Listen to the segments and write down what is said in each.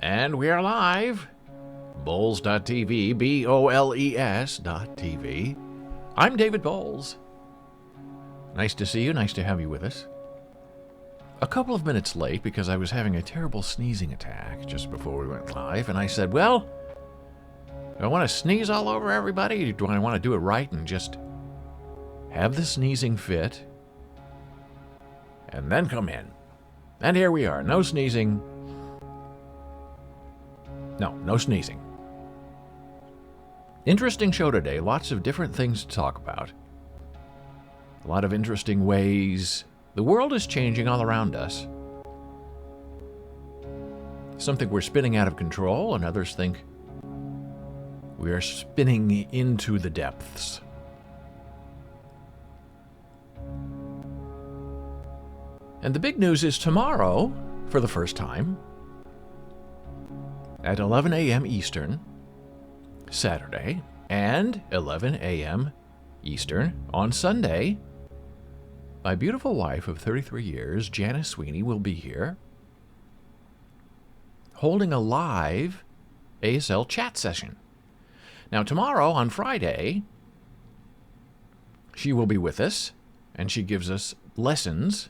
And we are live. Boles.tv, BOLES.tv. I'm David Boles. Nice to see you, nice to have you with us. A couple of minutes late because I was having a terrible sneezing attack just before we went live, and I said, well, do I want to sneeze all over everybody, or do I want to do it right and just have the sneezing fit and then come in? And here we are, no sneezing. No sneezing. Interesting show today. Lots of different things to talk about. A lot of interesting ways the world is changing all around us. Some think we're spinning out of control, and others think we are spinning into the depths. And the big news is tomorrow, for the first time, at 11 a.m. Eastern, Saturday, and 11 a.m. Eastern on Sunday, my beautiful wife of 33 years, Janna Sweeney, will be here holding a live ASL chat session. Now, tomorrow, on Friday, she will be with us, and she gives us lessons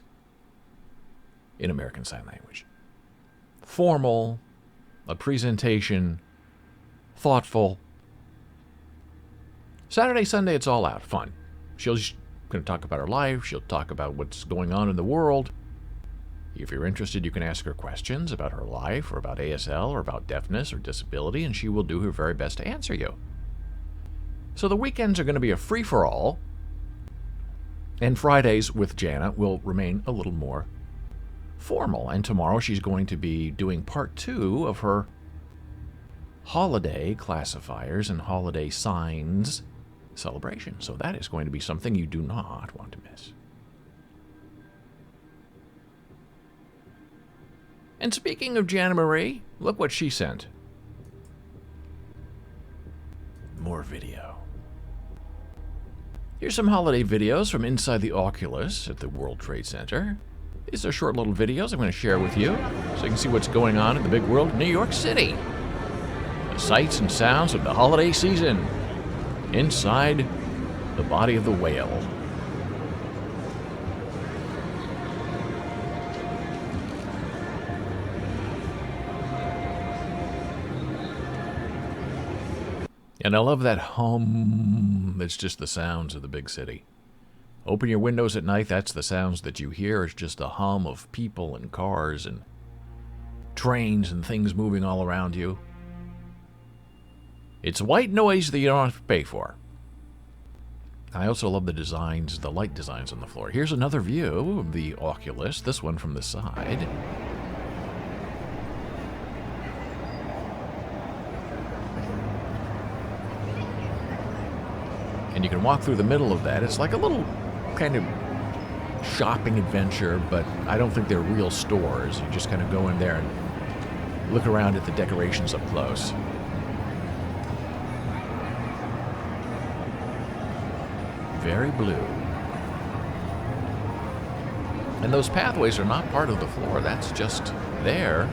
in American Sign Language. Formal, a presentation, thoughtful. Saturday, Sunday, it's all out, fun. She's going to talk about her life. She'll talk about what's going on in the world. If you're interested, you can ask her questions about her life or about ASL or about deafness or disability, and she will do her very best to answer you. So the weekends are going to be a free-for-all, and Fridays with Janna will remain a little more formal. And tomorrow she's going to be doing part 2 of her holiday classifiers and holiday signs celebration. So that is going to be something you do not want to miss. And speaking of Janna Marie, look what she sent. More video. Here's some holiday videos from inside the Oculus at the World Trade Center. These are short little videos I'm going to share with you so you can see what's going on in the big world of New York City. The sights and sounds of the holiday season inside the body of the whale. And I love that hum that's just the sounds of the big city. Open your windows at night, that's the sounds that you hear. It's just a hum of people and cars and trains and things moving all around you. It's white noise that you don't have to pay for. I also love the designs, the light designs on the floor. Here's another view of the Oculus, this one from the side. And you can walk through the middle of that. It's like a little kind of shopping adventure, but I don't think they're real stores. You just kind of go in there and look around at the decorations up close. Very blue. And those pathways are not part of the floor. That's just there,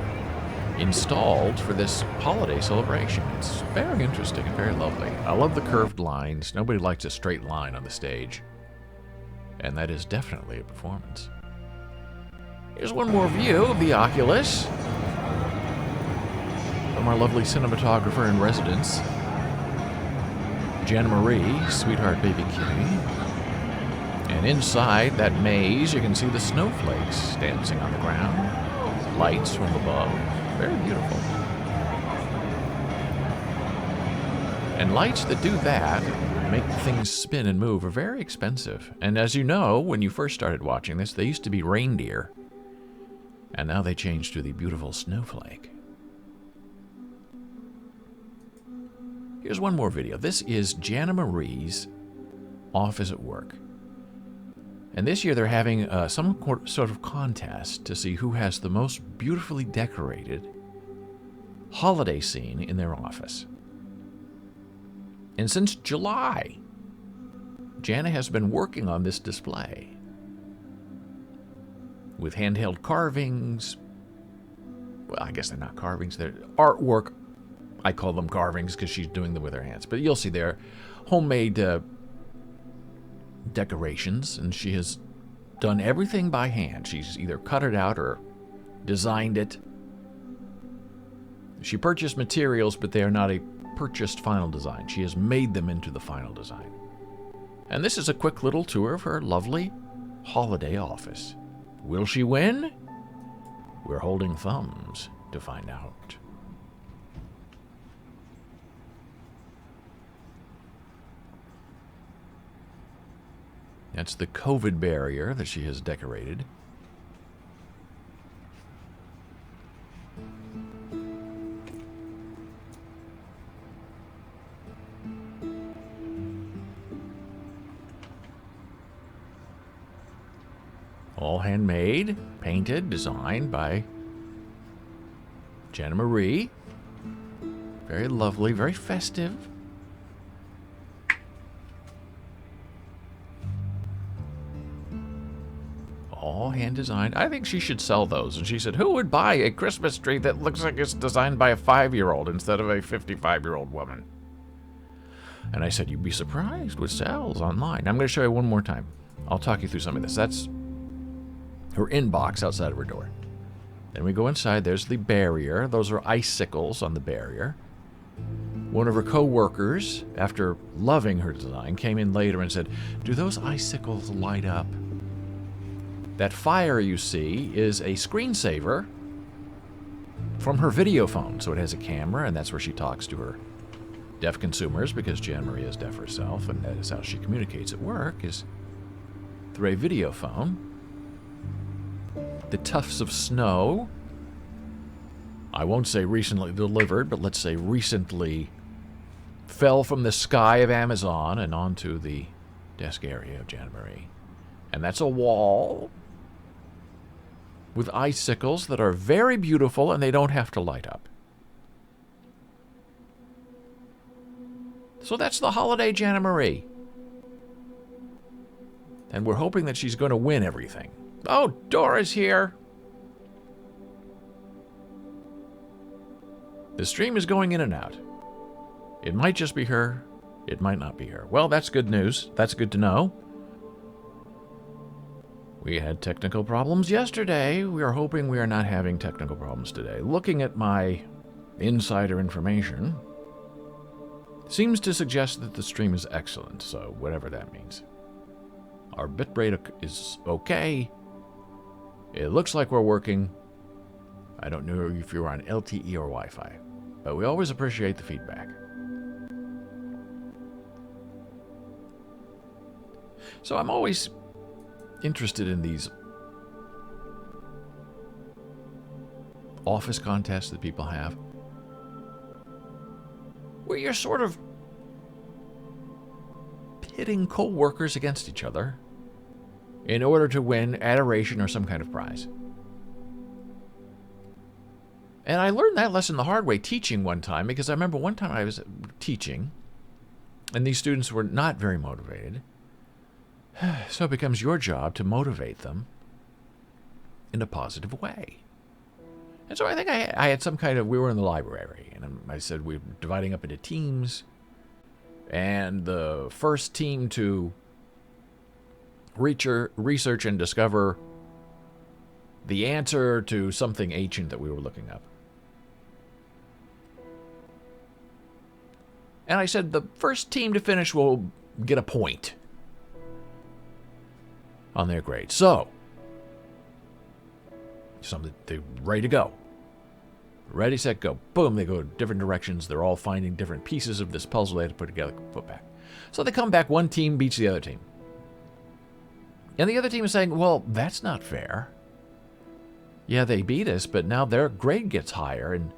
installed for this holiday celebration. It's very interesting and very lovely. I love the curved lines. Nobody likes a straight line on the stage. And that is definitely a performance. Here's one more view of the Oculus from our lovely cinematographer in residence, Janna Marie, sweetheart baby kitty. And inside that maze, you can see the snowflakes dancing on the ground. Lights from above. Very beautiful. And lights that do that, make things spin and move, are very expensive. And as you know, when you first started watching this, they used to be reindeer. And now they changed to the beautiful snowflake. Here's one more video. This is Janna Marie's office at work. And this year they're having some sort of contest to see who has the most beautifully decorated holiday scene in their office. And since July, Janna has been working on this display with handheld carvings, well, I guess they're not carvings, they're artwork. I call them carvings because she's doing them with her hands. But you'll see they're homemade decorations, and she has done everything by hand. She's either cut it out or designed it. She purchased materials, but they are not a purchased final design. She has made them into the final design. And this is a quick little tour of her lovely holiday office. Will she win? We're holding thumbs to find out. That's the COVID barrier that she has decorated. All handmade, painted, designed by Janna Marie. Very lovely, very festive. All hand designed. I think she should sell those. And she said, who would buy a Christmas tree that looks like it's designed by a 5-year-old instead of a 55-year-old woman? And I said, you'd be surprised what sells online. I'm going to show you one more time. I'll talk you through some of this. That's her inbox outside of her door. Then we go inside. There's the barrier. Those are icicles on the barrier. One of her co-workers, after loving her design, came in later and said, do those icicles light up? That fire you see is a screensaver from her video phone. So it has a camera, and that's where she talks to her deaf consumers, because Janna Marie is deaf herself, and that is how she communicates at work, is through a video phone. The tufts of snow, I won't say recently delivered, but let's say recently fell from the sky of Amazon and onto the desk area of Janna Marie. And that's a wall with icicles that are very beautiful, and they don't have to light up. So that's the holiday Janna Marie. And we're hoping that she's going to win everything. Oh, Dora's here. The stream is going in and out. It might just be her. It might not be her. Well, that's good news. That's good to know. We had technical problems yesterday. We are hoping we are not having technical problems today. Looking at my insider information, seems to suggest that the stream is excellent, so whatever that means. Our bitrate is okay. It looks like we're working. I don't know if you're on LTE or Wi-Fi, but we always appreciate the feedback. So I'm always interested in these office contests that people have, where you're sort of pitting co-workers against each other in order to win adoration or some kind of prize. And I learned that lesson the hard way teaching one time, because I remember one time I was teaching, and these students were not very motivated. So it becomes your job to motivate them in a positive way. And so I think I had some kind of, we were in the library, and I said we're dividing up into teams, and the first team to research and discover the answer to something ancient that we were looking up. And I said the first team to finish will get a point on their grade. So, they're ready to go. Ready, set, go. Boom, they go different directions. They're all finding different pieces of this puzzle they have to put together, put back. So they come back, one team beats the other team. And the other team is saying, well, that's not fair. Yeah, they beat us, but now their grade gets higher, and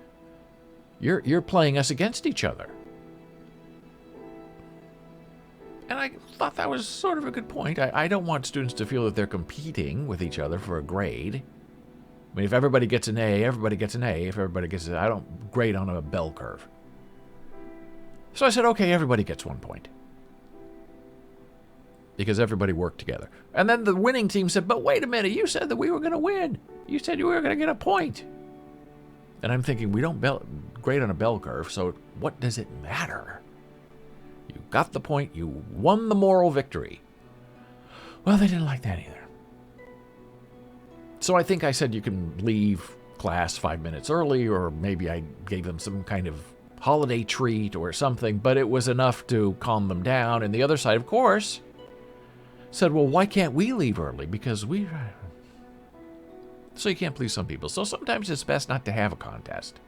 you're playing us against each other. And I thought that was sort of a good point. I don't want students to feel that they're competing with each other for a grade. I mean, if everybody gets an A, everybody gets an A. If everybody gets an A, I don't grade on a bell curve. So I said, okay, everybody gets 1 point. Because everybody worked together. And then the winning team said, but wait a minute, you said that we were going to win. You said you were going to get a point. And I'm thinking, we don't grade on a bell curve, so what does it matter? You got the point. You won the moral victory. Well, they didn't like that either. So I think I said you can leave class 5 minutes early, or maybe I gave them some kind of holiday treat or something, but it was enough to calm them down. And the other side, of course, said, well, why can't we leave early? Because we... So you can't please some people. So sometimes it's best not to have a contest.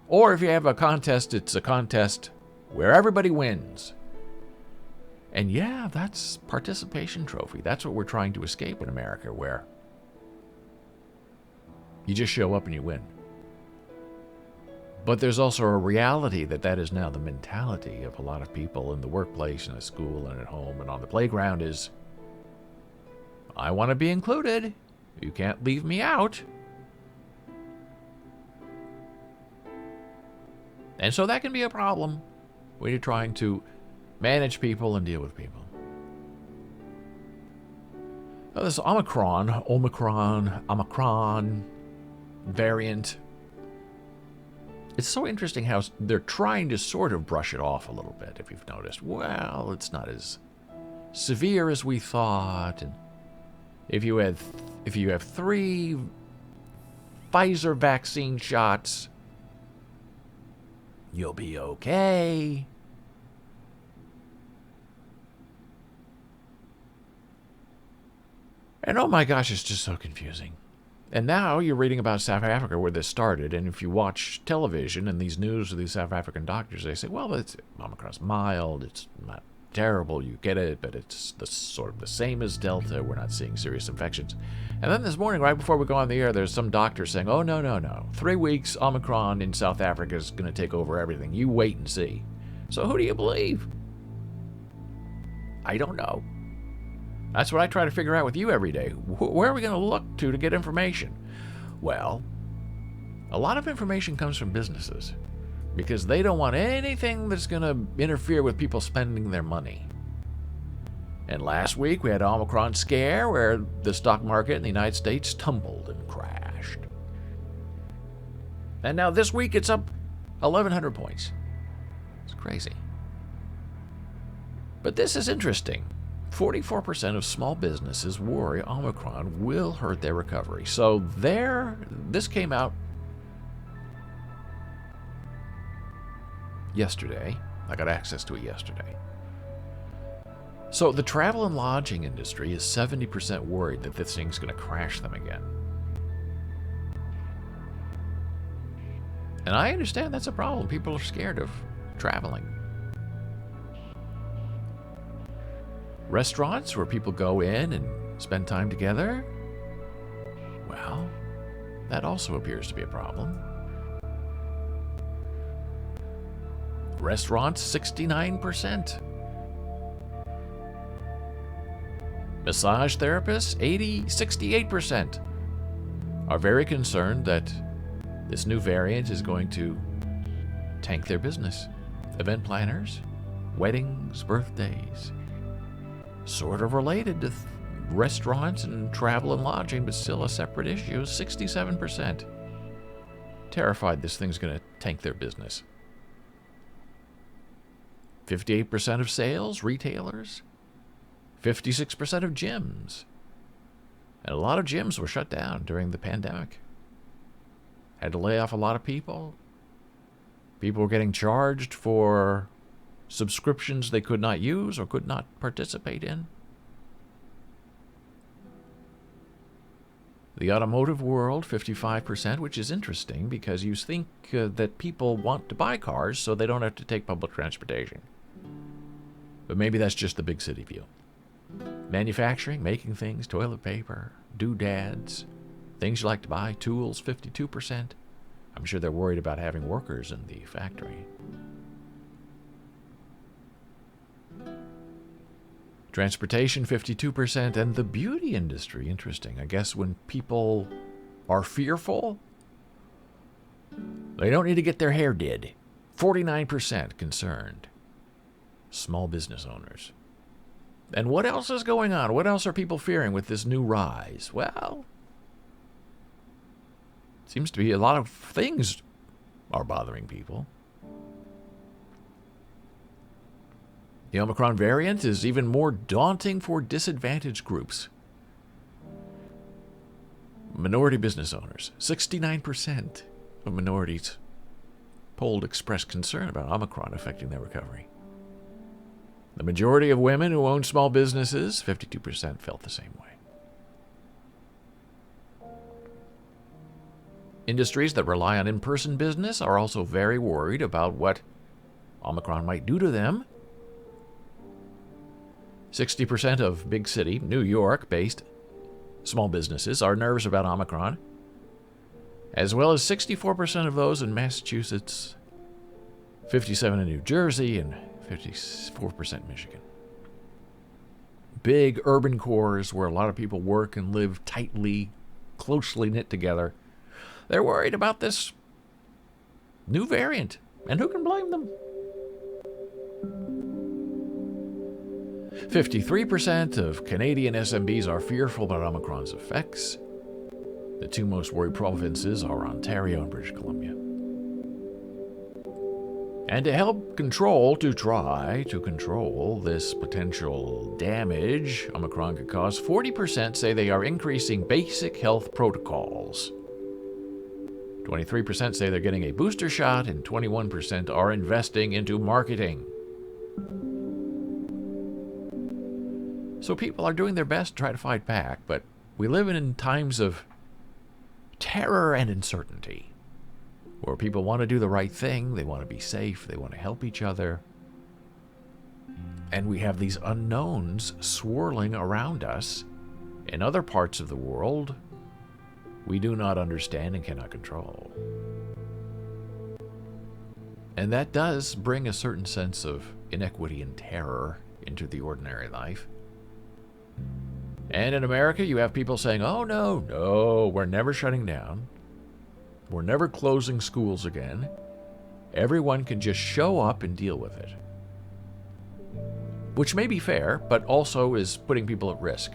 Or if you have a contest, it's a contest where everybody wins. And yeah, that's participation trophy. That's what we're trying to escape in America, where you just show up and you win. But there's also a reality that is now the mentality of a lot of people in the workplace and at school and at home and on the playground is, I want to be included. You can't leave me out. And so that can be a problem when you're trying to manage people and deal with people. Now, this Omicron variant, it's so interesting how they're trying to sort of brush it off a little bit, if you've noticed. Well, it's not as severe as we thought, and if you have 3 Pfizer vaccine shots, you'll be okay. And oh my gosh, it's just so confusing. And now you're reading about South Africa where this started, and if you watch television and these news of these South African doctors, they say, well, Omicron's mild, it's not terrible, you get it, but it's sort of the same as Delta, we're not seeing serious infections. And then this morning, right before we go on the air, there's some doctor saying, oh, no. 3 weeks, Omicron in South Africa is going to take over everything. You wait and see. So who do you believe? I don't know. That's what I try to figure out with you every day. Where are we going to look to get information? Well, a lot of information comes from businesses because they don't want anything that's going to interfere with people spending their money. And last week we had an Omicron scare where the stock market in the United States tumbled and crashed. And now this week it's up 1,100 points. It's crazy. But this is interesting. 44% of small businesses worry Omicron will hurt their recovery. So this came out yesterday. I got access to it yesterday. So the travel and lodging industry is 70% worried that this thing's going to crash them again. And I understand that's a problem. People are scared of traveling. Restaurants where people go in and spend time together, well, that also appears to be a problem. Restaurants, 69%. Massage therapists, 68%, are very concerned that this new variant is going to tank their business. Event planners, weddings, birthdays, sort of related to restaurants and travel and lodging, but still a separate issue. 67% terrified this thing's going to tank their business. 58% of sales, retailers. 56% of gyms. And a lot of gyms were shut down during the pandemic. Had to lay off a lot of people. People were getting charged for subscriptions they could not use or could not participate in. The automotive world, 55%, which is interesting because you think that people want to buy cars so they don't have to take public transportation. But maybe that's just the big city view. Manufacturing, making things, toilet paper, doodads, things you like to buy, tools, 52%. I'm sure they're worried about having workers in the factory. Transportation, 52%, and the beauty industry, interesting. I guess when people are fearful, they don't need to get their hair did. 49% concerned. Small business owners. And what else is going on? What else are people fearing with this new rise? Well, Seems to be a lot of things are bothering people. The Omicron variant is even more daunting for disadvantaged groups. Minority business owners. 69% of minorities polled expressed concern about Omicron affecting their recovery. The majority of women who own small businesses, 52%, felt the same way. Industries that rely on in-person business are also very worried about what Omicron might do to them. 60% of big city, New York-based small businesses are nervous about Omicron, as well as 64% of those in Massachusetts, 57% in New Jersey, and 54% Michigan. Big urban cores where a lot of people work and live tightly, closely knit together. They're worried about this new variant, and who can blame them? 53% of Canadian SMBs are fearful about Omicron's effects. The two most worried provinces are Ontario and British Columbia. And to help try to control this potential damage Omicron could cause, 40% say they are increasing basic health protocols. 23% say they're getting a booster shot, and 21% are investing into marketing. So people are doing their best to try to fight back, but we live in times of terror and uncertainty, where people want to do the right thing, they want to be safe, they want to help each other. And we have these unknowns swirling around us in other parts of the world we do not understand and cannot control. And that does bring a certain sense of inequity and terror into the ordinary life. And in America, you have people saying, oh, no, we're never shutting down. We're never closing schools again. Everyone can just show up and deal with it. Which may be fair, but also is putting people at risk,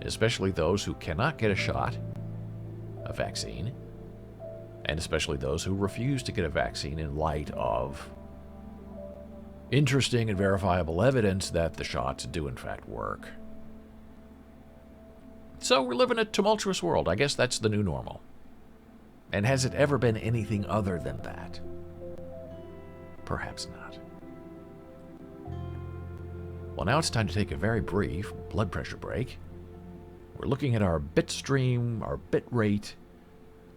especially those who cannot get a shot, a vaccine, and especially those who refuse to get a vaccine in light of interesting and verifiable evidence that the shots do in fact work. So we live in a tumultuous world. I guess that's the new normal. And has it ever been anything other than that? Perhaps not. Well, now it's time to take a very brief blood pressure break. We're looking at our bit stream, our bit rate.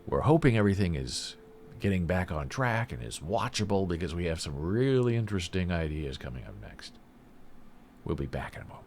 We're hoping everything is getting back on track and is watchable because we have some really interesting ideas coming up next. We'll be back in a moment.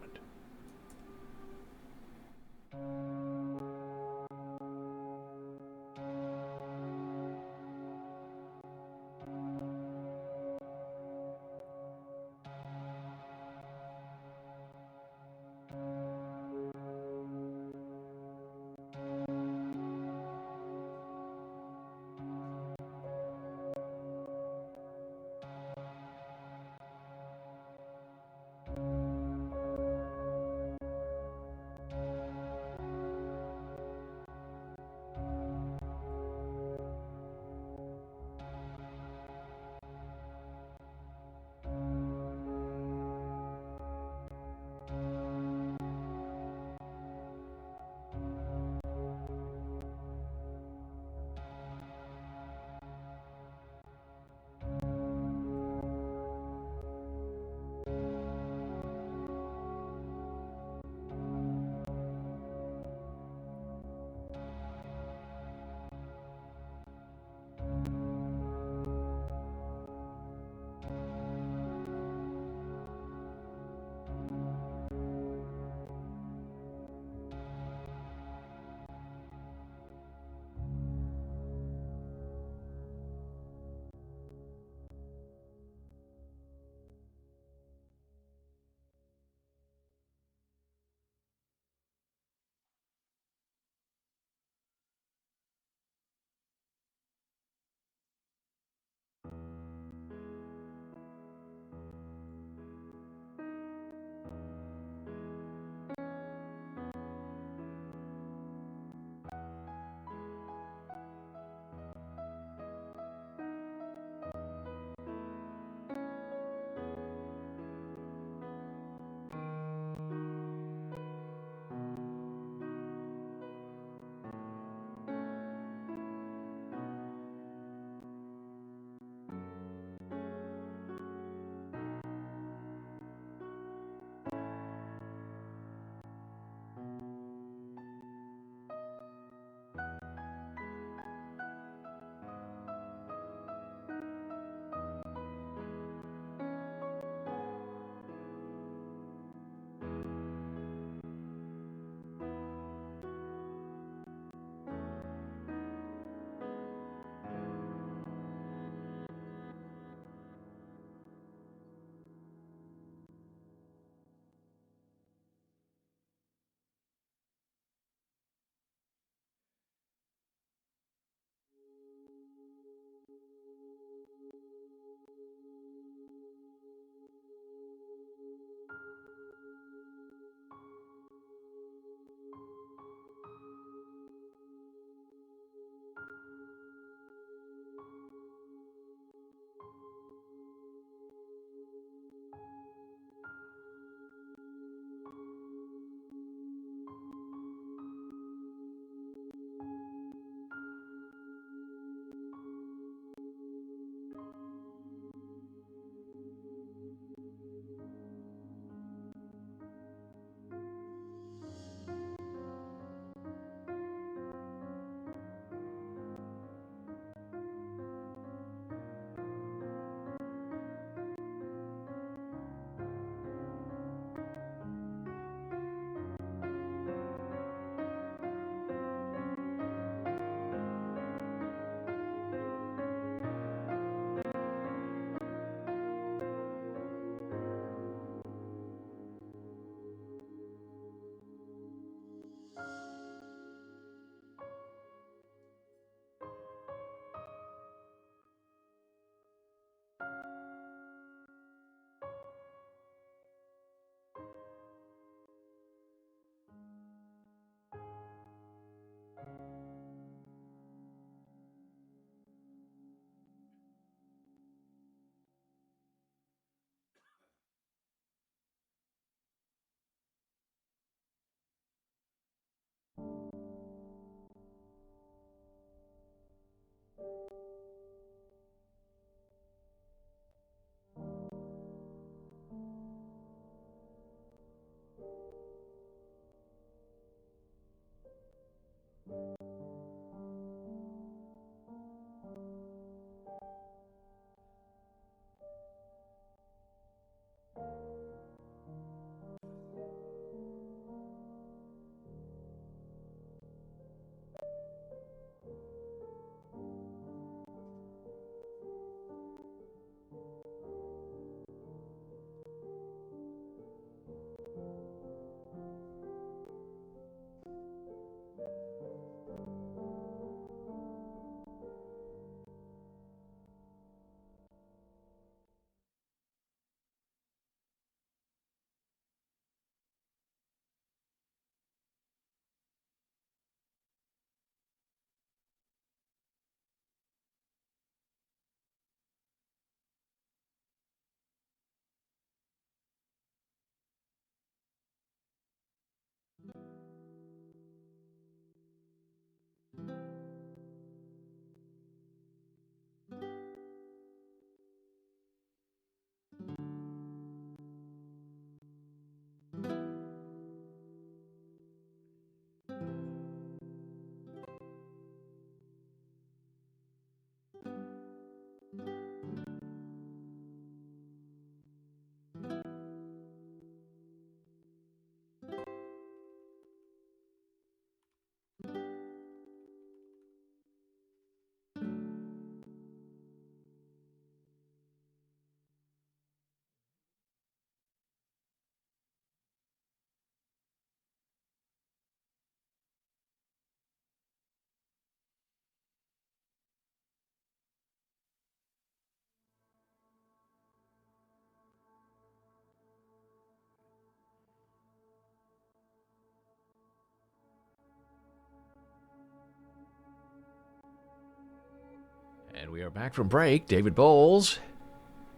And we are back from break. David Boles,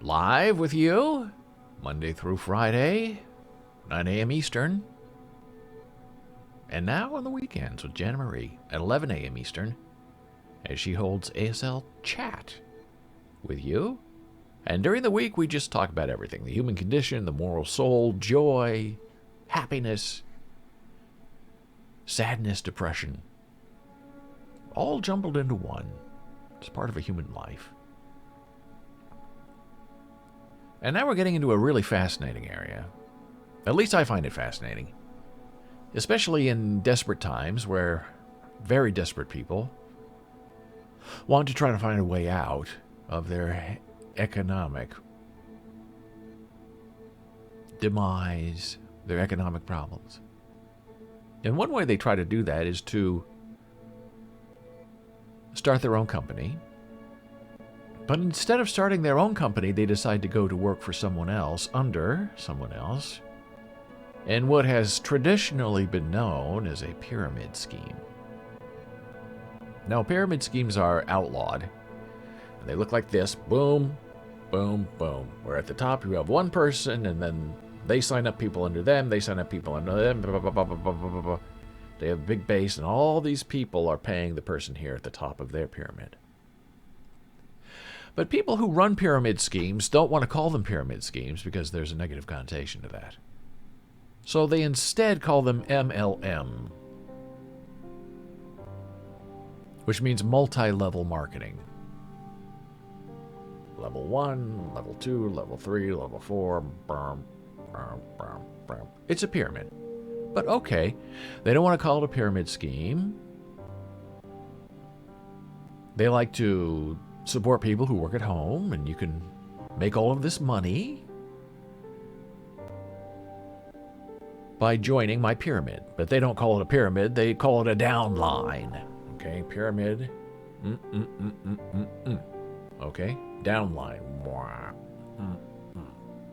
live with you, Monday through Friday, 9 a.m. Eastern. And now on the weekends with Janna Marie at 11 a.m. Eastern, as she holds ASL Chat with you. And during the week, we just talk about everything. The human condition, the moral soul, joy, happiness, sadness, depression. All jumbled into one. It's part of a human life. And now we're getting into a really fascinating area. At least I find it fascinating. Especially in desperate times where very desperate people want to try to find a way out of their economic demise, their economic problems. And one way they try to do that is to start their own company. But instead of starting their own company, they decide to go to work for someone else, under someone else, in what has traditionally been known as a pyramid scheme. Now, pyramid schemes are outlawed. And they look like this. Boom, boom, boom. Where at the top you have one person, and then they sign up people under them, they sign up people under them, blah, blah, blah, blah, blah, blah, blah. They have a big base, and all these people are paying the person here at the top of their pyramid. But people who run pyramid schemes don't want to call them pyramid schemes because there's a negative connotation to that. So they instead call them MLM, which means multi-level marketing. Level 1, level 2, level 3, level 4. It's a pyramid. But okay, they don't want to call it a pyramid scheme. They like to support people who work at home, and you can make all of this money by joining my pyramid. But they don't call it a pyramid, they call it a downline. Okay, pyramid. Okay, downline.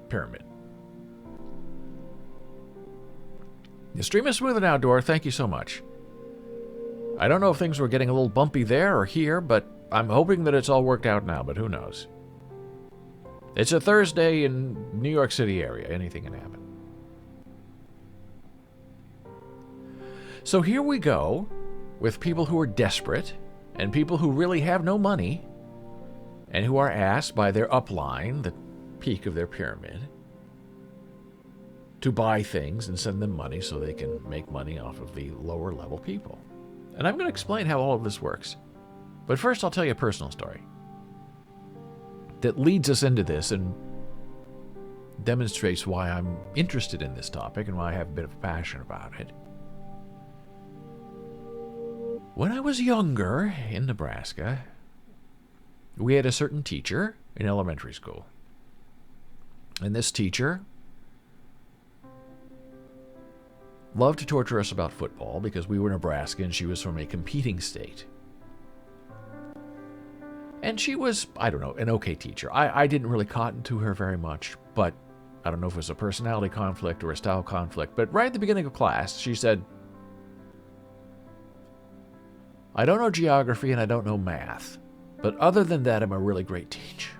Pyramid. The stream is smooth and outdoor. Thank you so much. I don't know if things were getting a little bumpy there or here, but I'm hoping that it's all worked out now, but who knows? It's a Thursday in New York City area. Anything can happen. So here we go with people who are desperate and people who really have no money and who are asked by their upline, the peak of their pyramid, to buy things and send them money so they can make money off of the lower level people. And I'm going to explain how all of this works. But first I'll tell you a personal story that leads us into this and demonstrates why I'm interested in this topic and why I have a bit of passion about it. When I was younger in Nebraska, we had a certain teacher in elementary school. And this teacher loved to torture us about football because we were Nebraska and she was from a competing state. And she was, I don't know, an okay teacher. I didn't really cotton to her very much, but I don't know if it was a personality conflict or a style conflict. But right at the beginning of class, she said, I don't know geography and I don't know math, but other than that, I'm a really great teacher.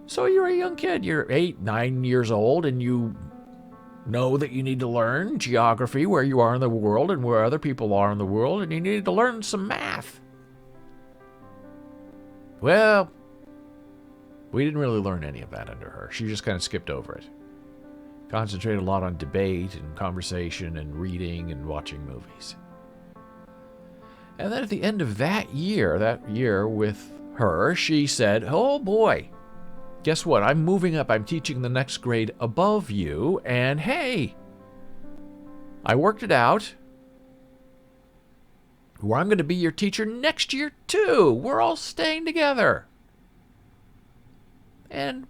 So you're a young kid, you're 8, 9 years old, and you know that you need to learn geography, where you are in the world and where other people are in the world, and you need to learn some math. Well, we didn't really learn any of that under her. She just kind of skipped over it. Concentrated a lot on debate and conversation and reading and watching movies. And then at the end of that year with her, she said, oh boy, guess what? I'm moving up. I'm teaching the next grade above you. And hey, I worked it out where I'm going to be your teacher next year too. We're all staying together. And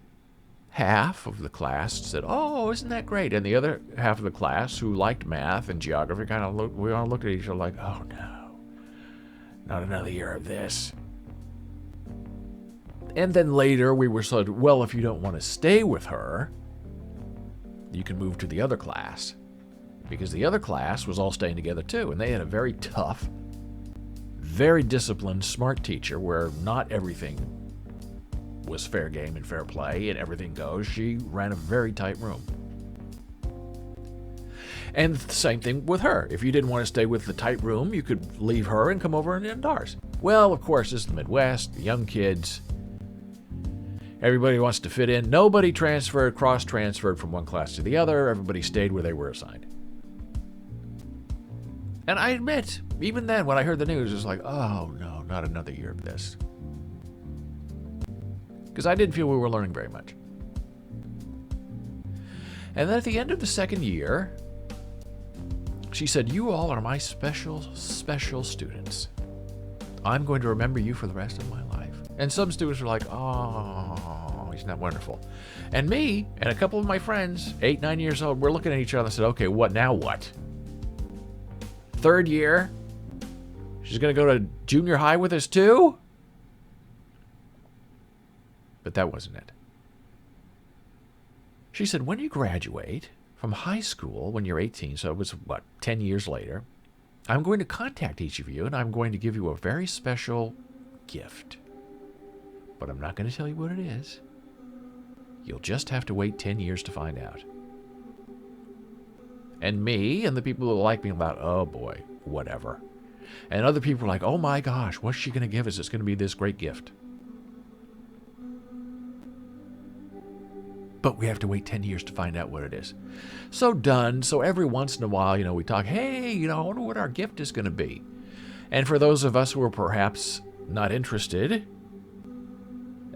half of the class said, oh, isn't that great? And the other half of the class who liked math and geography we all looked at each other like, oh no, not another year of this. And then later we were said, well, if you don't want to stay with her, you can move to the other class. Because the other class was all staying together too. And they had a very tough, very disciplined, smart teacher where not everything was fair game and fair play and everything goes. She ran a very tight room. And the same thing with her. If you didn't want to stay with the tight room, you could leave her and come over and ours. Well, of course, this is the Midwest, the young kids. Everybody wants to fit in. Nobody cross-transferred from one class to the other. Everybody stayed where they were assigned. And I admit, even then, when I heard the news, it was like, oh no, not another year of this. Because I didn't feel we were learning very much. And then at the end of the second year, she said, you all are my special, special students. I'm going to remember you for the rest of my life. And some students were like, oh, isn't that wonderful? And me and a couple of my friends, 8, 9 years old, we're looking at each other and said, okay, what now what? Third year, she's going to go to junior high with us too? But that wasn't it. She said, when you graduate from high school, when you're 18, so it was, 10 years later, I'm going to contact each of you and I'm going to give you a very special gift. But I'm not going to tell you what it is. You'll just have to wait 10 years to find out. And me and the people who like me about, oh boy, whatever. And other people are like, oh my gosh, what's she going to give us? It's going to be this great gift. But we have to wait 10 years to find out what it is. So done. So every once in a while, we talk, hey, I wonder what our gift is going to be. And for those of us who are perhaps not interested,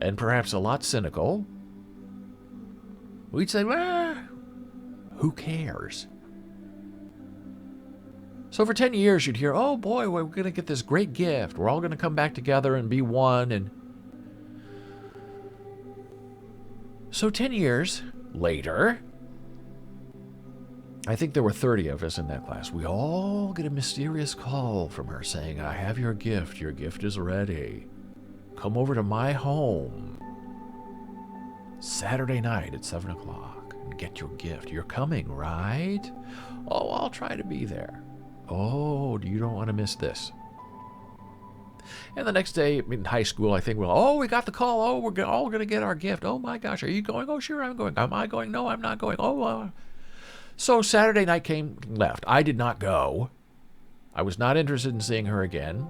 and perhaps a lot cynical, we'd say, well, who cares? So for 10 years, you'd hear, oh boy, we're going to get this great gift. We're all going to come back together and be one. And so 10 years later, I think there were 30 of us in that class. We all get a mysterious call from her saying, I have your gift. Your gift is ready. Come over to my home Saturday night at 7 o'clock and get your gift. You're coming, right? Oh, I'll try to be there. Oh, you don't want to miss this. And the next day in high school, I think, we got the call. Oh, we're all going to get our gift. Oh my gosh, are you going? Oh, sure, I'm going. Am I going? No, I'm not going. So Saturday night left. I did not go. I was not interested in seeing her again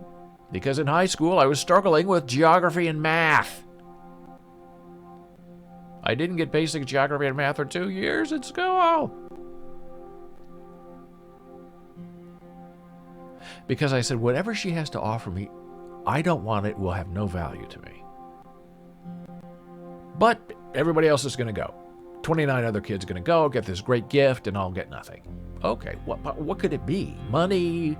because in high school I was struggling with geography and math. I didn't get basic geography and math for 2 years in school. Because I said, whatever she has to offer me, I don't want it, will have no value to me. But everybody else is going to go. 29 other kids are going to go, get this great gift, and I'll get nothing. Okay, what could it be? Money?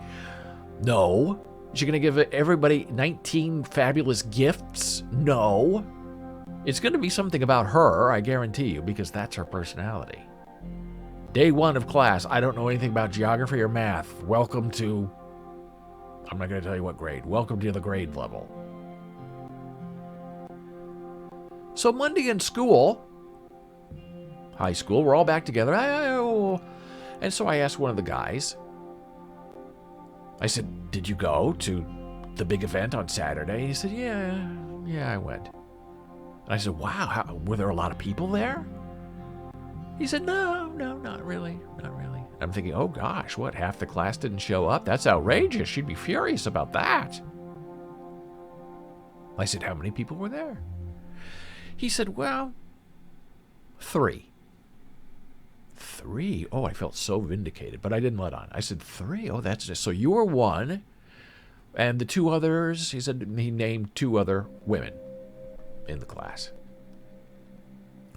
No. Is she going to give everybody 19 fabulous gifts? No. It's going to be something about her, I guarantee you, because that's her personality. Day 1 of class, I don't know anything about geography or math. Welcome to... I'm not going to tell you what grade. Welcome to the grade level. So Monday in school, high school, we're all back together. And so I asked one of the guys, I said, did you go to the big event on Saturday? He said, yeah, I went. And I said, wow, were there a lot of people there? He said, no, not really. I'm thinking, oh gosh, what, half the class didn't show up? That's outrageous. She'd be furious about that. I said, how many people were there? He said, well, 3. 3? Oh, I felt so vindicated, but I didn't let on. I said, 3? Oh, that's just, so you were 1, and the 2 others, he said, he named 2 other women in the class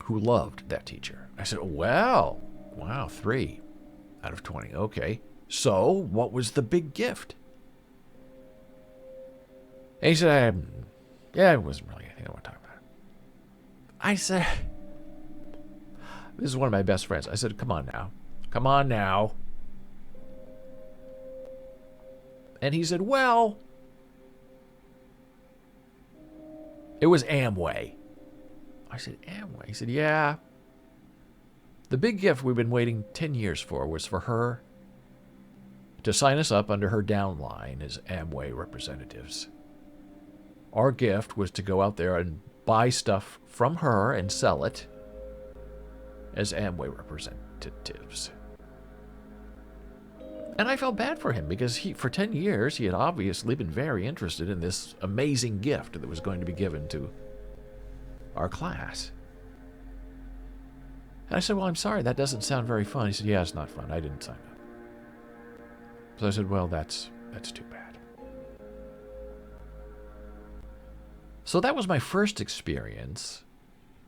who loved that teacher. I said, well, wow, 3 out of 20. Okay. So what was the big gift? And he said, it wasn't really anything I want to talk about. I said, this is one of my best friends. I said, come on now. And he said, well, it was Amway. I said, Amway? He said, yeah. The big gift we've been waiting 10 years for was for her to sign us up under her downline as Amway representatives. Our gift was to go out there and buy stuff from her and sell it as Amway representatives. And I felt bad for him because for 10 years he had obviously been very interested in this amazing gift that was going to be given to our class. And I said, well, I'm sorry, that doesn't sound very fun. He said, yeah, it's not fun. I didn't sign up. So I said, well, that's too bad. So that was my first experience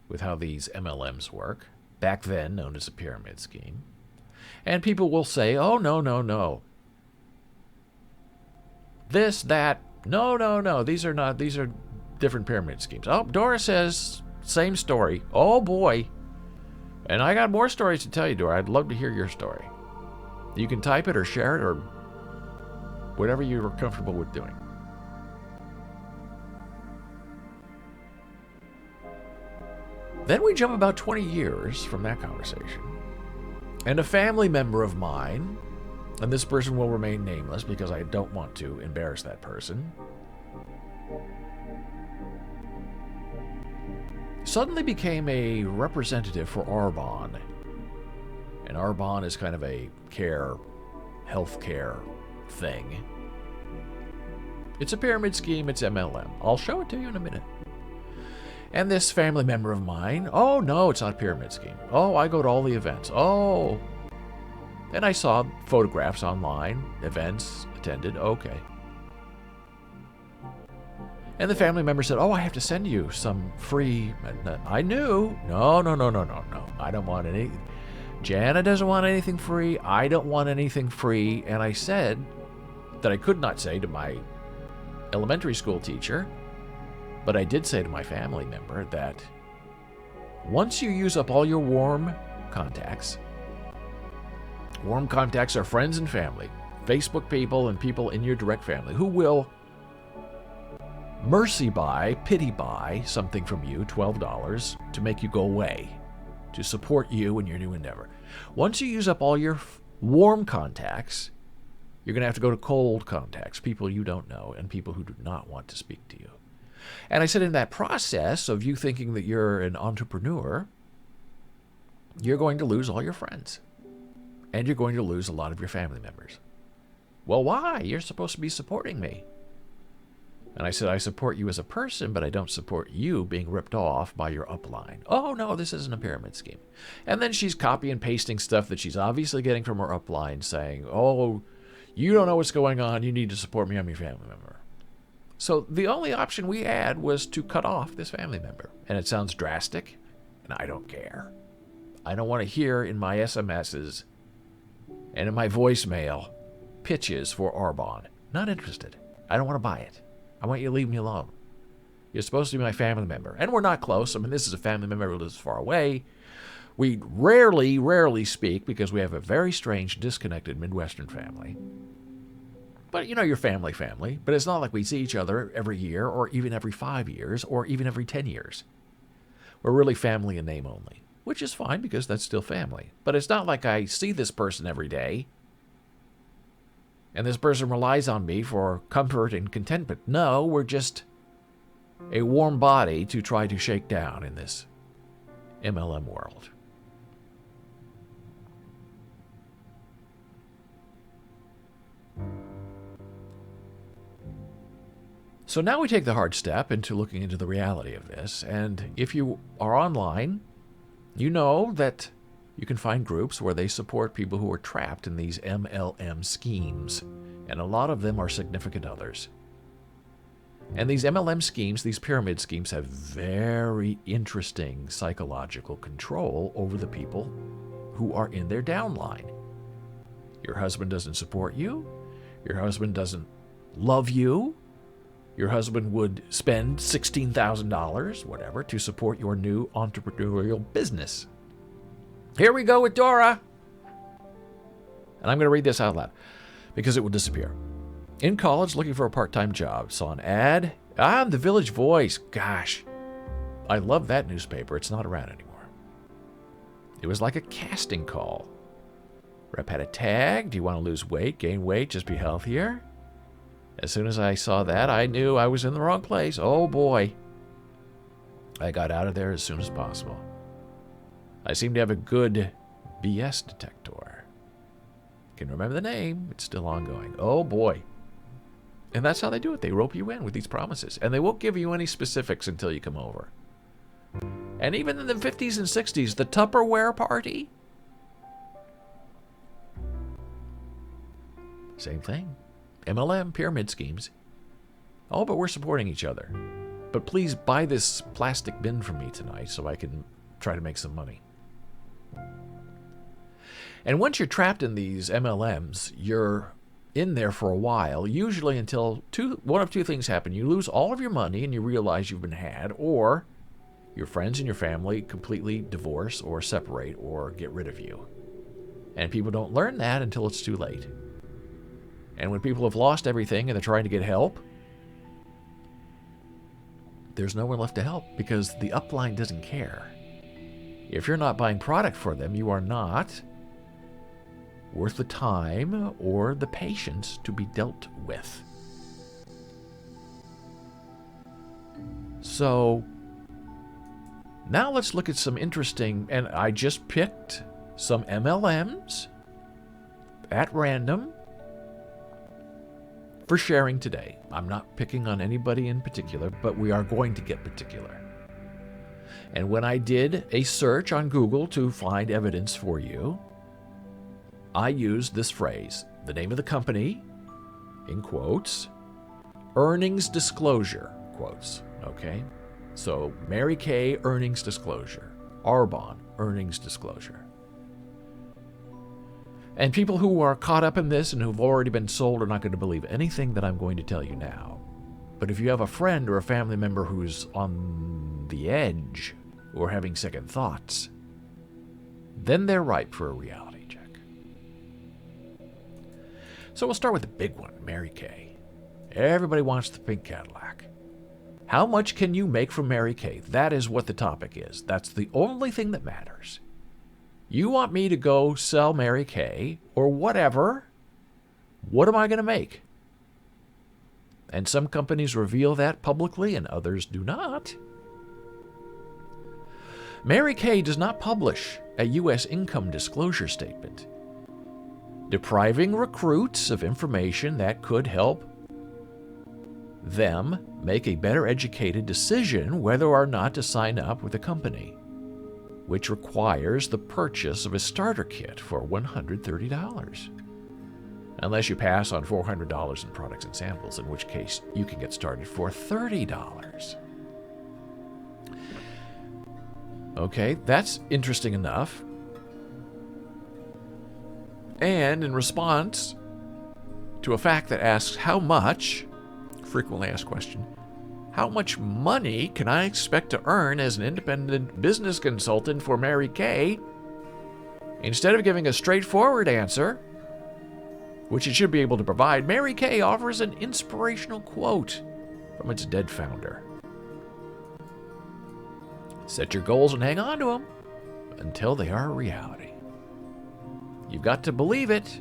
with how these MLMs work, back then known as a pyramid scheme. And people will say, oh, no. This, that, no. These are different pyramid schemes. Oh, Dora says, same story. Oh, boy. And I got more stories to tell you, Dora. I'd love to hear your story. You can type it or share it or whatever you're comfortable with doing. Then we jump about 20 years from that conversation. And a family member of mine, and this person will remain nameless because I don't want to embarrass that person, suddenly became a representative for Arbonne. And Arbonne is kind of a healthcare thing. It's a pyramid scheme, it's MLM. I'll show it to you in a minute. And this family member of mine, oh no, it's not a pyramid scheme. Oh, I go to all the events. Oh. And I saw photographs online, events attended, okay. And the family member said, oh, I have to send you some free. I knew. No. I don't want any. Janna doesn't want anything free. I don't want anything free. And I said that I could not say to my elementary school teacher, but I did say to my family member that once you use up all your warm contacts are friends and family, Facebook people and people in your direct family who will pity buy something from you, $12, to make you go away, to support you in your new endeavor. Once you use up all your warm contacts, you're going to have to go to cold contacts, people you don't know and people who do not want to speak to you. And I said, in that process of you thinking that you're an entrepreneur, you're going to lose all your friends. And you're going to lose a lot of your family members. Well, why? You're supposed to be supporting me. And I said, I support you as a person, but I don't support you being ripped off by your upline. Oh, no, this isn't a pyramid scheme. And then she's copy and pasting stuff that she's obviously getting from her upline saying, oh, you don't know what's going on. You need to support me. I'm your family member. So the only option we had was to cut off this family member. And it sounds drastic, and I don't care. I don't want to hear in my SMSs and in my voicemail pitches for Arbonne. Not interested. I don't want to buy it. I want you to leave me alone. You're supposed to be my family member. And we're not close. I mean, this is a family member who lives far away. We rarely speak because we have a very strange, disconnected Midwestern family. But, you know, you're family. But it's not like we see each other every year or even every 5 years or even every 10 years. We're really family in name only, which is fine because that's still family. But it's not like I see this person every day and this person relies on me for comfort and contentment. No, we're just a warm body to try to shake down in this MLM world. So now we take the hard step into looking into the reality of this. And if you are online, you know that you can find groups where they support people who are trapped in these MLM schemes. And a lot of them are significant others. And these MLM schemes, these pyramid schemes, have very interesting psychological control over the people who are in their downline. Your husband doesn't support you. Your husband doesn't love you. Your husband would spend $16,000, whatever, to support your new entrepreneurial business. Here we go with Dora. And I'm going to read this out loud because it will disappear. In college, looking for a part-time job. Saw an ad. I'm the Village Voice. Gosh, I love that newspaper. It's not around anymore. It was like a casting call. Rep had a tag. Do you want to lose weight, gain weight, just be healthier? As soon as I saw that, I knew I was in the wrong place. Oh boy. I got out of there as soon as possible. I seem to have a good BS detector. Can remember the name. It's still ongoing. Oh boy. And that's how they do it. They rope you in with these promises. And they won't give you any specifics until you come over. And even in the 50s and 60s, the Tupperware party, same thing. MLM pyramid schemes. Oh, but we're supporting each other. But please buy this plastic bin from me tonight so I can try to make some money. And once you're trapped in these MLMs, you're in there for a while, usually until one of two things happen. You lose all of your money and you realize you've been had, or your friends and your family completely divorce or separate or get rid of you. And people don't learn that until it's too late. And when people have lost everything and they're trying to get help, there's no one left to help because the upline doesn't care. If you're not buying product for them, you are not worth the time or the patience to be dealt with. So now let's look at some interesting, and I just picked some MLMs at random for sharing today. I'm not picking on anybody in particular, but we are going to get particular. And when I did a search on Google to find evidence for you, I used this phrase, the name of the company, in quotes, earnings disclosure, quotes, okay? So Mary Kay, earnings disclosure. Arbonne, earnings disclosure. And people who are caught up in this and who've already been sold are not going to believe anything that I'm going to tell you now. But if you have a friend or a family member who's on the edge or having second thoughts, then they're ripe for a reality check. So we'll start with the big one, Mary Kay. Everybody wants the pink Cadillac. How much can you make from Mary Kay? That is what the topic is. That's the only thing that matters. You want me to go sell Mary Kay or whatever? What am I going to make? And some companies reveal that publicly and others do not. Mary Kay does not publish a U.S. income disclosure statement, depriving recruits of information that could help them make a better educated decision whether or not to sign up with a company, which requires the purchase of a starter kit for $130. Unless you pass on $400 in products and samples, in which case you can get started for $30. Okay, that's interesting enough. And in response to a fact that asks how much, frequently asked question, how much money can I expect to earn as an independent business consultant for Mary Kay? Instead of giving a straightforward answer, which it should be able to provide, Mary Kay offers an inspirational quote from its dead founder. Set your goals and hang on to them until they are a reality. You've got to believe it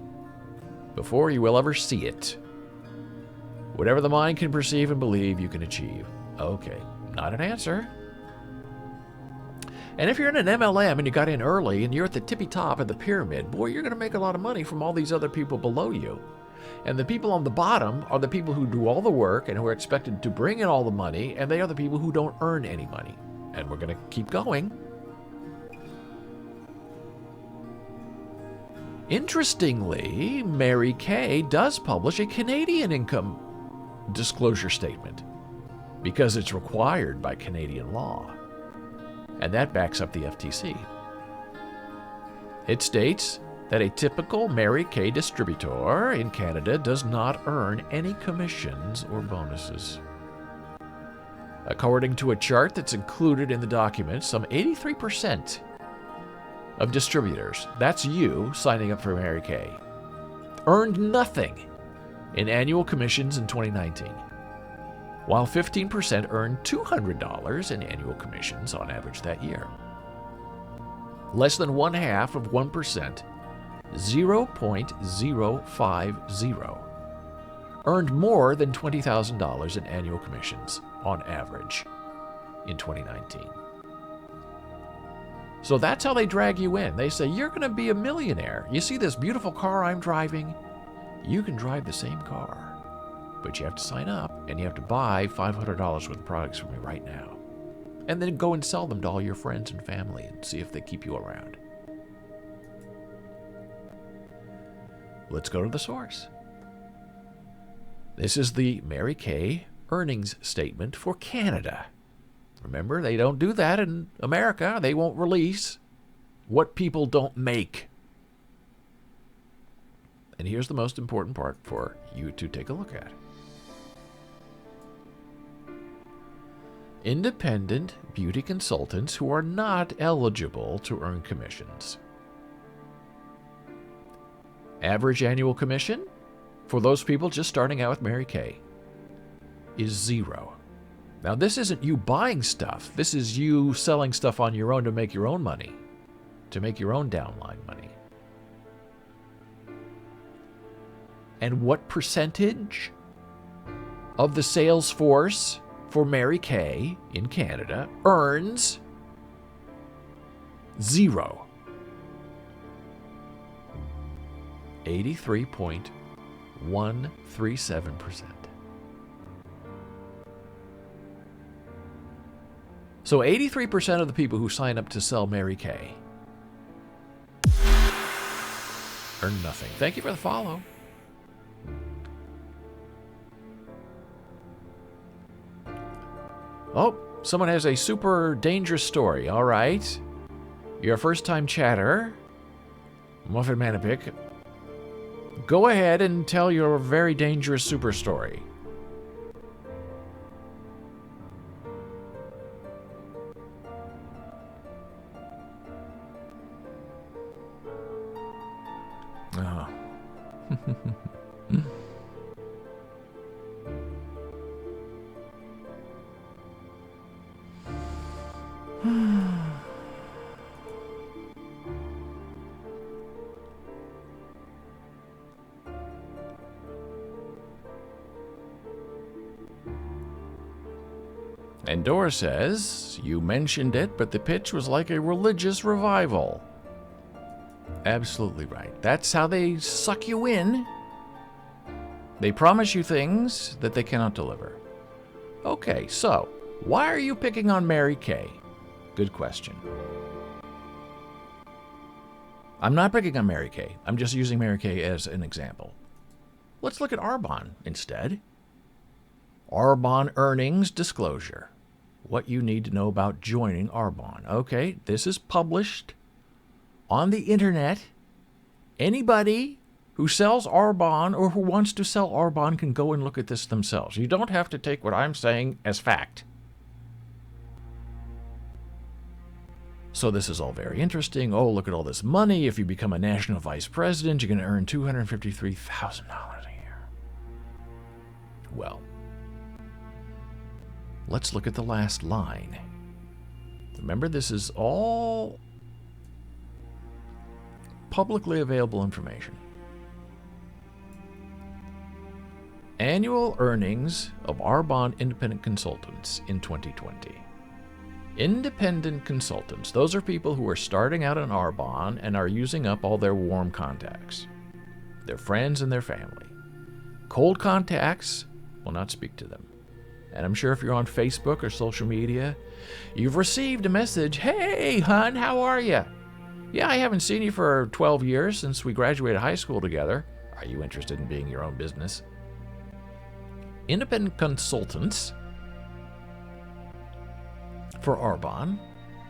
before you will ever see it. Whatever the mind can perceive and believe, you can achieve. Okay, not an answer. And if you're in an MLM and you got in early and you're at the tippy top of the pyramid, boy, you're going to make a lot of money from all these other people below you. And the people on the bottom are the people who do all the work and who are expected to bring in all the money, and they are the people who don't earn any money. And we're going to keep going. Interestingly, Mary Kay does publish a Canadian income disclosure statement because it's required by Canadian law. And that backs up the FTC. It states that a typical Mary Kay distributor in Canada does not earn any commissions or bonuses. According to a chart that's included in the document, some 83% of distributors, that's you signing up for Mary Kay, earned nothing in annual commissions in 2019, while 15% earned $200 in annual commissions on average that year. Less than 1/2 of 1% 0.050, earned more than $20,000 in annual commissions on average in 2019. So that's how they drag you in. They say, you're going to be a millionaire. You see this beautiful car I'm driving? You can drive the same car, but you have to sign up and you have to buy $500 worth of products from me right now. And then go and sell them to all your friends and family and see if they keep you around. Let's go to the source. This is the Mary Kay earnings statement for Canada. Remember, they don't do that in America. They won't release what people don't make. And here's the most important part for you to take a look at. Independent beauty consultants who are not eligible to earn commissions. Average annual commission for those people just starting out with Mary Kay is 0. Now, this isn't you buying stuff. This is you selling stuff on your own to make your own money, to make your own downline money. And what percentage of the sales force for Mary Kay in Canada earns 0? 83.137%. So 83% of the people who sign up to sell Mary Kay earn nothing. Thank you for the follow. Oh, someone has a super dangerous story. All right. You're a first-time chatter. Muffin Manapik. Go ahead and tell your very dangerous super story. Oh. And Dora says, you mentioned it, but the pitch was like a religious revival. Absolutely right. That's how they suck you in. They promise you things that they cannot deliver. Okay, so why are you picking on Mary Kay? Good question. I'm not picking on Mary Kay. I'm just using Mary Kay as an example. Let's look at Arbonne instead. Arbonne earnings disclosure. What you need to know about joining Arbonne. Okay, this is published on the internet. Anybody who sells Arbonne or who wants to sell Arbonne can go and look at this themselves. You don't have to take what I'm saying as fact. So this is all very interesting. Oh, look at all this money. If you become a national vice president, you're going to earn $253,000 a year. Well, let's look at the last line. Remember, this is all publicly available information. Annual earnings of Arbonne independent consultants in 2020. Independent consultants, those are people who are starting out in Arbonne and are using up all their warm contacts, their friends and their family. Cold contacts will not speak to them. And I'm sure if you're on Facebook or social media, you've received a message, hey, hon, how are you? Yeah, I haven't seen you for 12 years since we graduated high school together. Are you interested in being your own business? Independent consultants for Arbonne.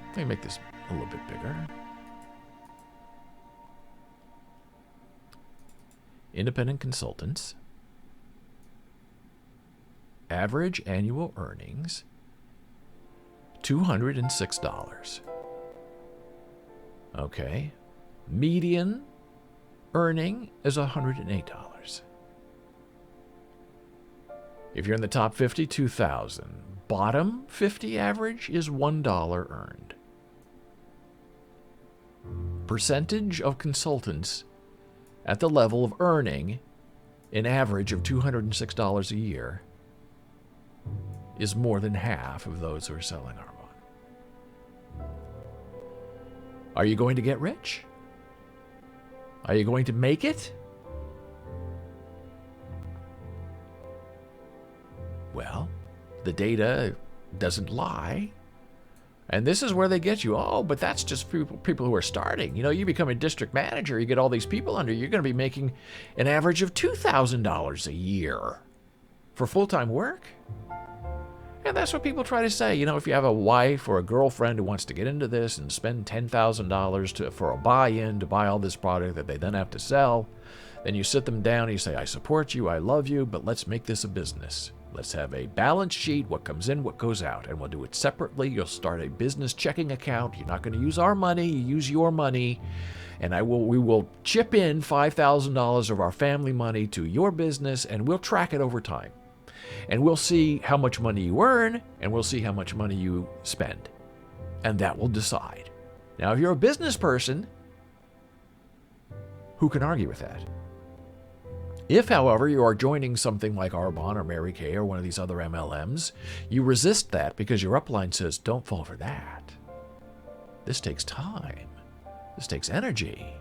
Let me make this a little bit bigger. Independent consultants. Average annual earnings, $206. Okay. Median earning is $108. If you're in the top 50, $2,000. Bottom 50 average is $1 earned. Percentage of consultants at the level of earning an average of $206 a year is more than half of those who are selling Arbonne. Are you going to get rich? Are you going to make it? Well, the data doesn't lie. And this is where they get you. Oh, but that's just people who are starting. You become a district manager, you get all these people under you, you're going to be making an average of $2,000 a year for full-time work. And that's what people try to say. If you have a wife or a girlfriend who wants to get into this and spend $10,000 for a buy-in to buy all this product that they then have to sell, then you sit them down and you say, I support you, I love you, but let's make this a business. Let's have a balance sheet, what comes in, what goes out, and we'll do it separately. You'll start a business checking account. You're not going to use our money, you use your money, and we will chip in $5,000 of our family money to your business, and we'll track it over time. And we'll see how much money you earn, and we'll see how much money you spend. And that will decide. Now, if you're a business person, who can argue with that? If, however, you are joining something like Arbonne or Mary Kay or one of these other MLMs, you resist that because your upline says, don't fall for that. This takes time. This takes energy.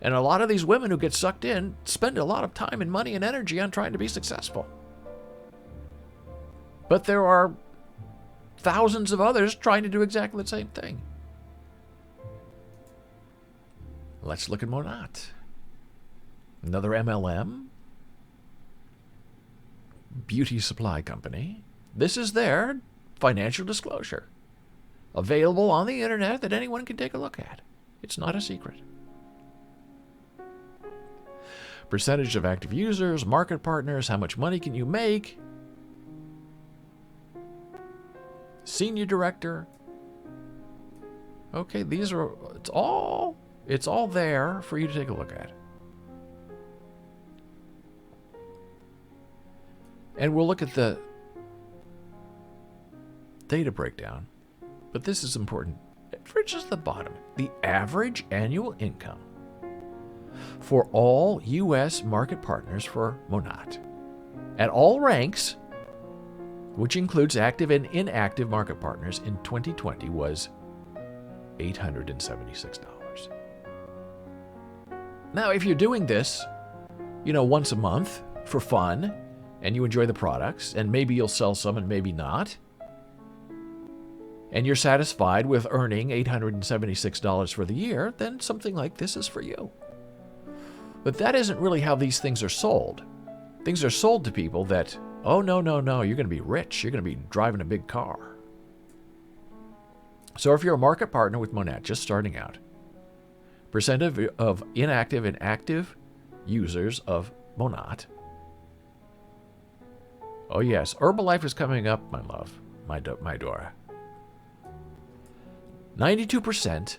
And a lot of these women who get sucked in spend a lot of time and money and energy on trying to be successful. But there are thousands of others trying to do exactly the same thing. Let's look at Monat. Another MLM, beauty supply company. This is their financial disclosure, available on the internet that anyone can take a look at. It's not a secret. Percentage of active users, market partners, how much money can you make? Senior director. Okay, it's all there for you to take a look at. And we'll look at the data breakdown, but this is important. For just the bottom, the average annual income for all U.S. market partners for Monat at all ranks, which includes active and inactive market partners in 2020, was $876. Now, if you're doing this, once a month for fun, and you enjoy the products, and maybe you'll sell some and maybe not, and you're satisfied with earning $876 for the year, then something like this is for you. But that isn't really how these things are sold. Things are sold to people that, oh, no, you're going to be rich. You're going to be driving a big car. So if you're a market partner with Monat, just starting out, percent of inactive and active users of Monat. Oh yes, Herbalife is coming up, my love, my Dora. 92%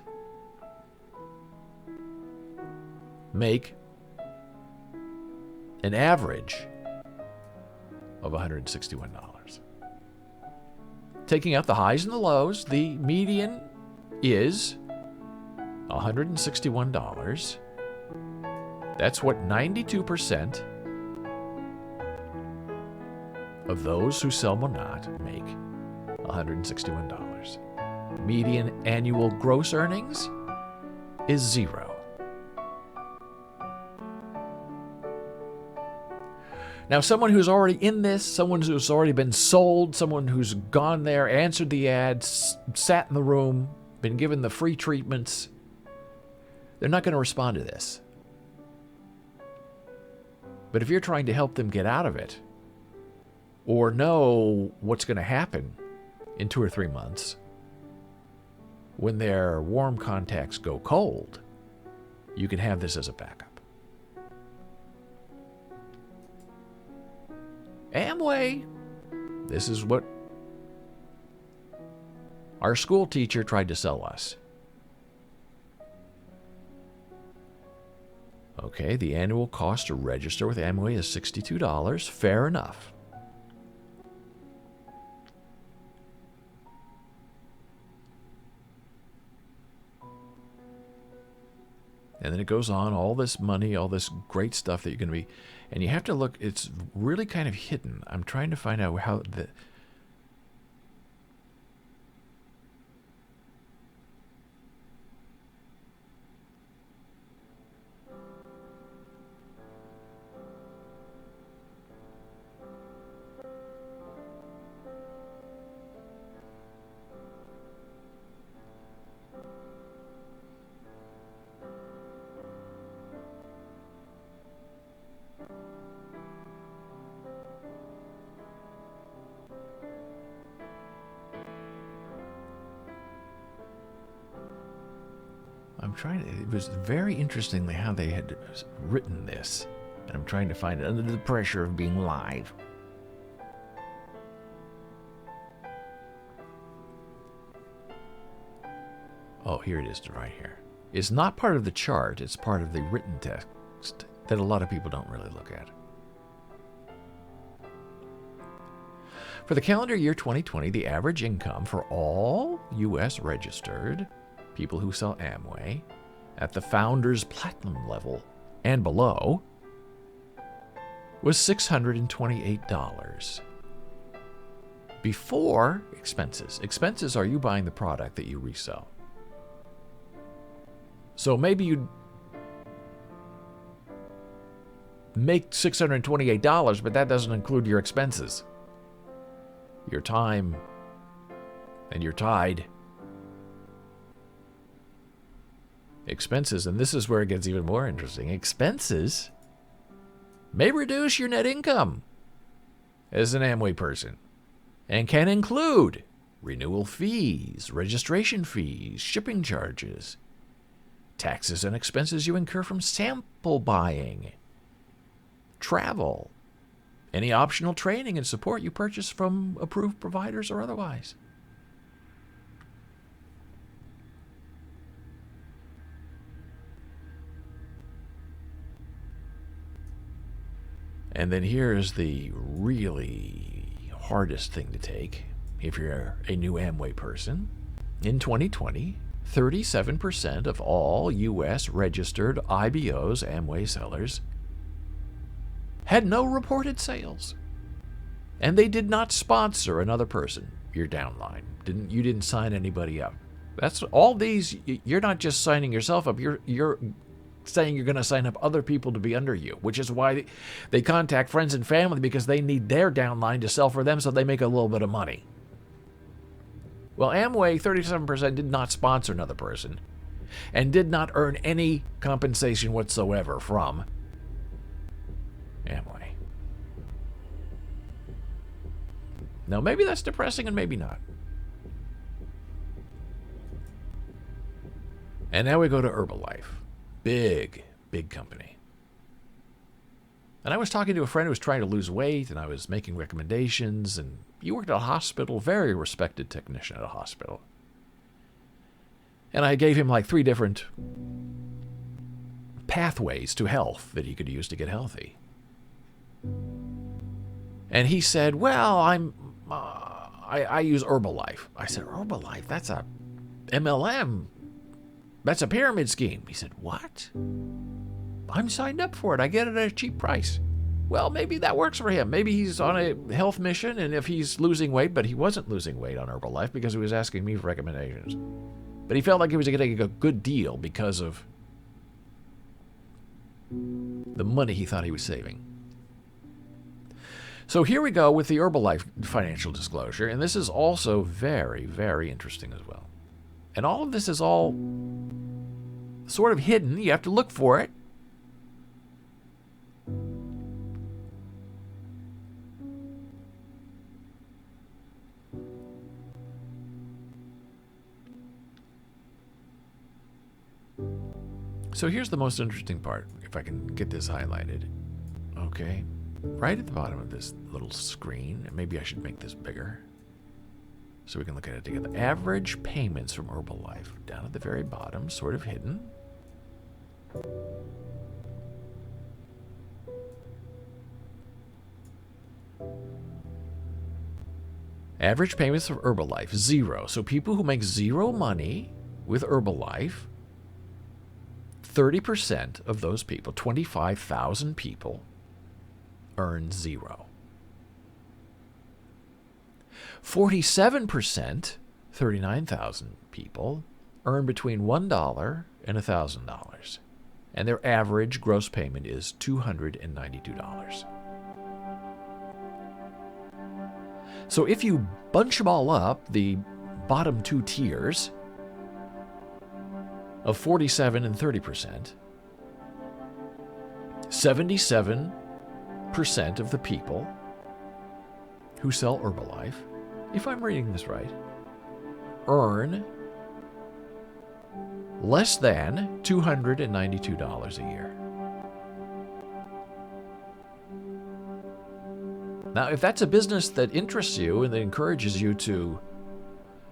make an average of $161. Taking out the highs and the lows, the median is $161. That's what 92% of those who sell Monat make, $161. Median annual gross earnings is $0. Now, someone who's already in this, someone who's already been sold, someone who's gone there, answered the ads, sat in the room, been given the free treatments, they're not going to respond to this. But if you're trying to help them get out of it, or know what's going to happen in 2 or 3 months when their warm contacts go cold, you can have this as a backup. Amway, this is what our school teacher tried to sell us. Okay, the annual cost to register with Amway is $62. Fair enough. And then it goes on, all this money, all this great stuff that you're going to be... And you have to look, it's really kind of hidden. I'm trying to find out how the... It was very interestingly how they had written this. And I'm trying to find it under the pressure of being live. Oh, here it is right here. It's not part of the chart. It's part of the written text that a lot of people don't really look at. For the calendar year 2020, the average income for all U.S. registered people who sell Amway at the Founders Platinum level and below was $628 before expenses. Expenses are you buying the product that you resell. So maybe you'd make $628, but that doesn't include your expenses, your time, and your tide. Expenses, and this is where it gets even more interesting. Expenses may reduce your net income as an Amway person and can include renewal fees, registration fees, shipping charges, taxes and expenses you incur from sample buying, travel, any optional training and support you purchase from approved providers or otherwise. And then here's the really hardest thing to take if you're a new Amway person. In 2020, 37% of all U.S. registered IBOs, Amway sellers, had no reported sales. And they did not sponsor another person, your downline. You didn't sign anybody up. That's all these, you're not just signing yourself up, you're saying you're going to sign up other people to be under you, which is why they contact friends and family, because they need their downline to sell for them so they make a little bit of money. Well, Amway, 37% did not sponsor another person and did not earn any compensation whatsoever from Amway. Now, maybe that's depressing and maybe not. And now we go to Herbalife. Big company. And I was talking to a friend who was trying to lose weight, and I was making recommendations, and he worked at a hospital, very respected technician at a hospital. And I gave him like 3 different pathways to health that he could use to get healthy. And he said, well, I use Herbalife. I said, Herbalife? That's a MLM. That's a pyramid scheme. He said, what? I'm signed up for it. I get it at a cheap price. Well, maybe that works for him. Maybe he's on a health mission, and if he's losing weight, but he wasn't losing weight on Herbalife because he was asking me for recommendations. But he felt like he was getting a good deal because of the money he thought he was saving. So here we go with the Herbalife financial disclosure, and this is also very, very interesting as well. And all of this is all sort of hidden. You have to look for it. So here's the most interesting part, if I can get this highlighted. Okay, right at the bottom of this little screen, and maybe I should make this bigger so we can look at it together. Average payments from Herbalife, down at the very bottom, sort of hidden. Average payments from Herbalife, 0. So people who make 0 money with Herbalife, 30% of those people, 25,000 people, earn zero. 47%, 39,000 people, earn between $1 and $1,000. And their average gross payment is $292. So if you bunch them all up, the bottom two tiers of 47 and 30%, 77% of the people who sell Herbalife, if I'm reading this right, earn less than $292 a year. Now, if that's a business that interests you and that encourages you to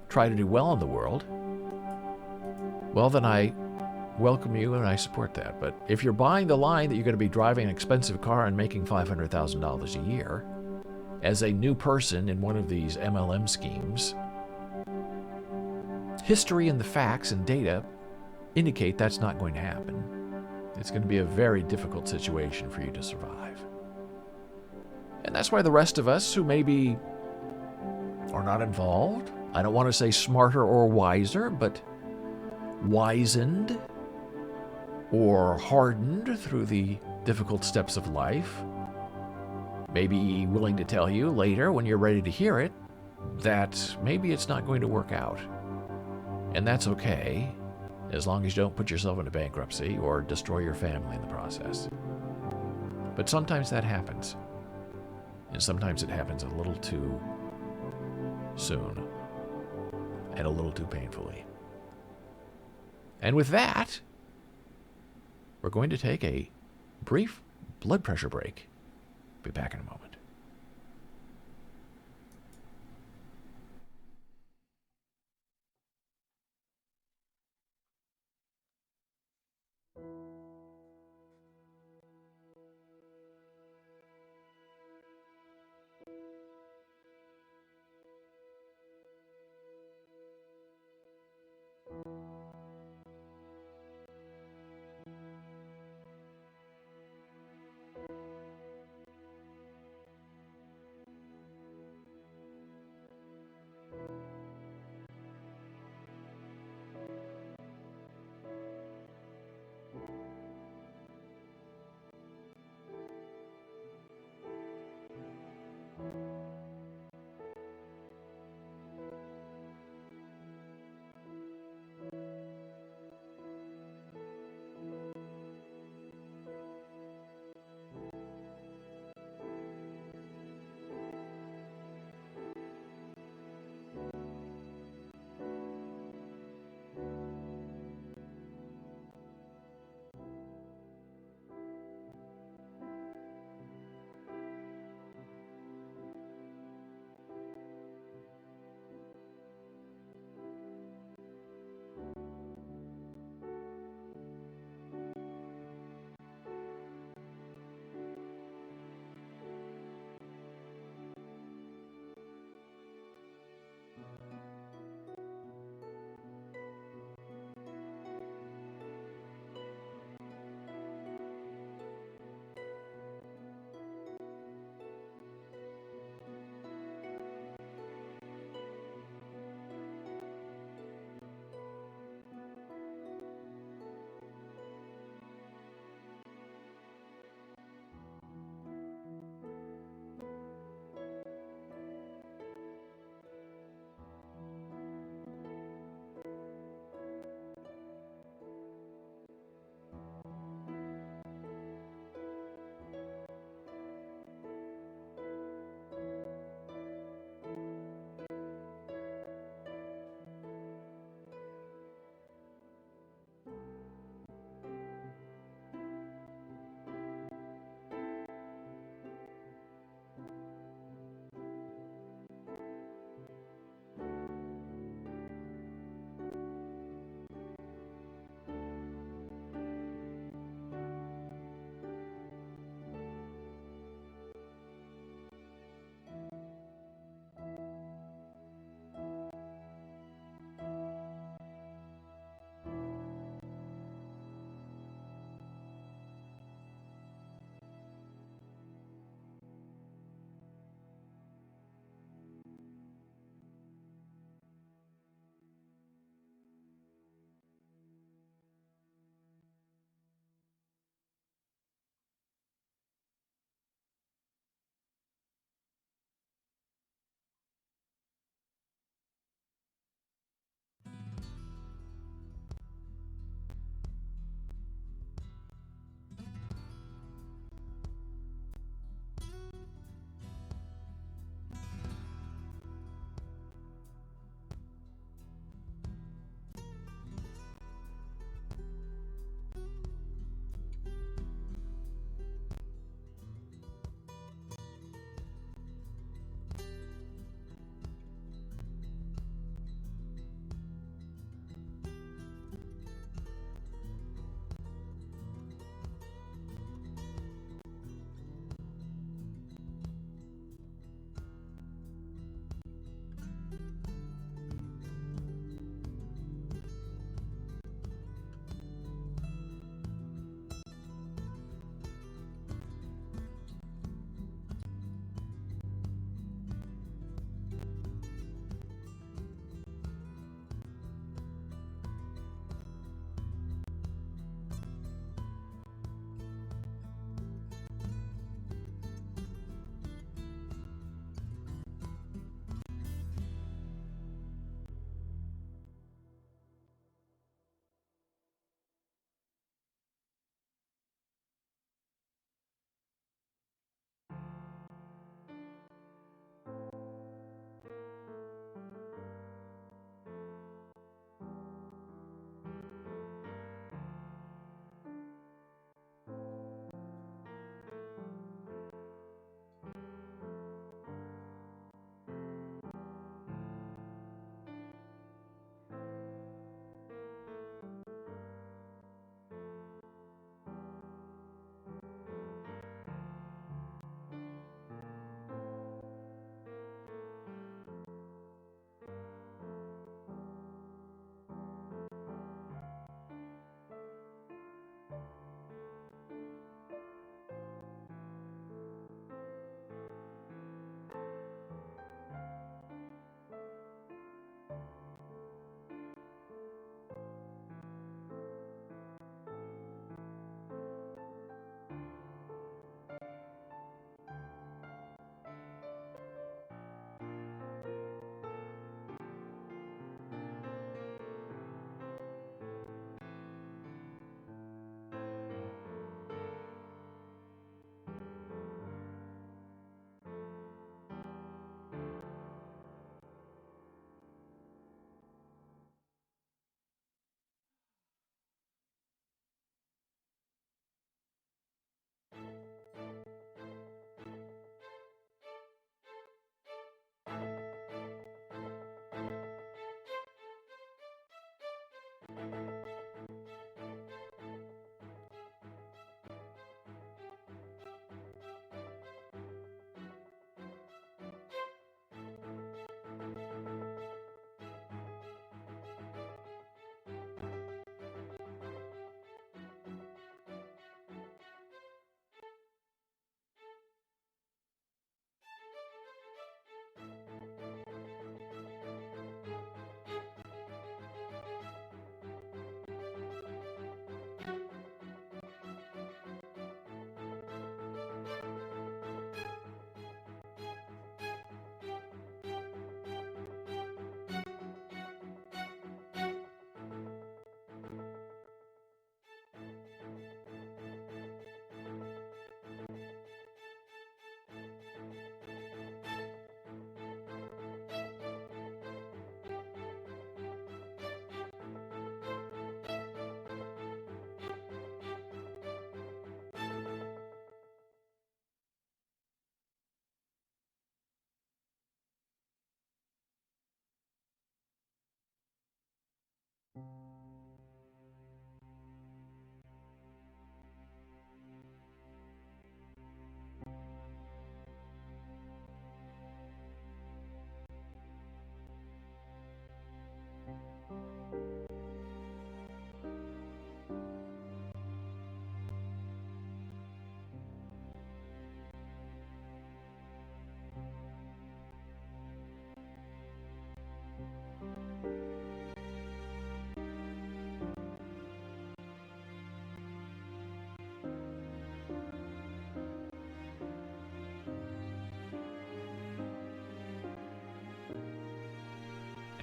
try to do well in the world, well, then I welcome you and I support that. But if you're buying the line that you're going to be driving an expensive car and making $500,000 a year as a new person in one of these MLM schemes, history and the facts and data indicate that's not going to happen. It's going to be a very difficult situation for you to survive. And that's why the rest of us who maybe are not involved, I don't want to say smarter or wiser, but wizened or hardened through the difficult steps of life, may be willing to tell you later when you're ready to hear it that maybe it's not going to work out. And that's okay, as long as you don't put yourself into bankruptcy or destroy your family in the process. But sometimes that happens. And sometimes it happens a little too soon and a little too painfully. And with that, we're going to take a brief blood pressure break. Be back in a moment.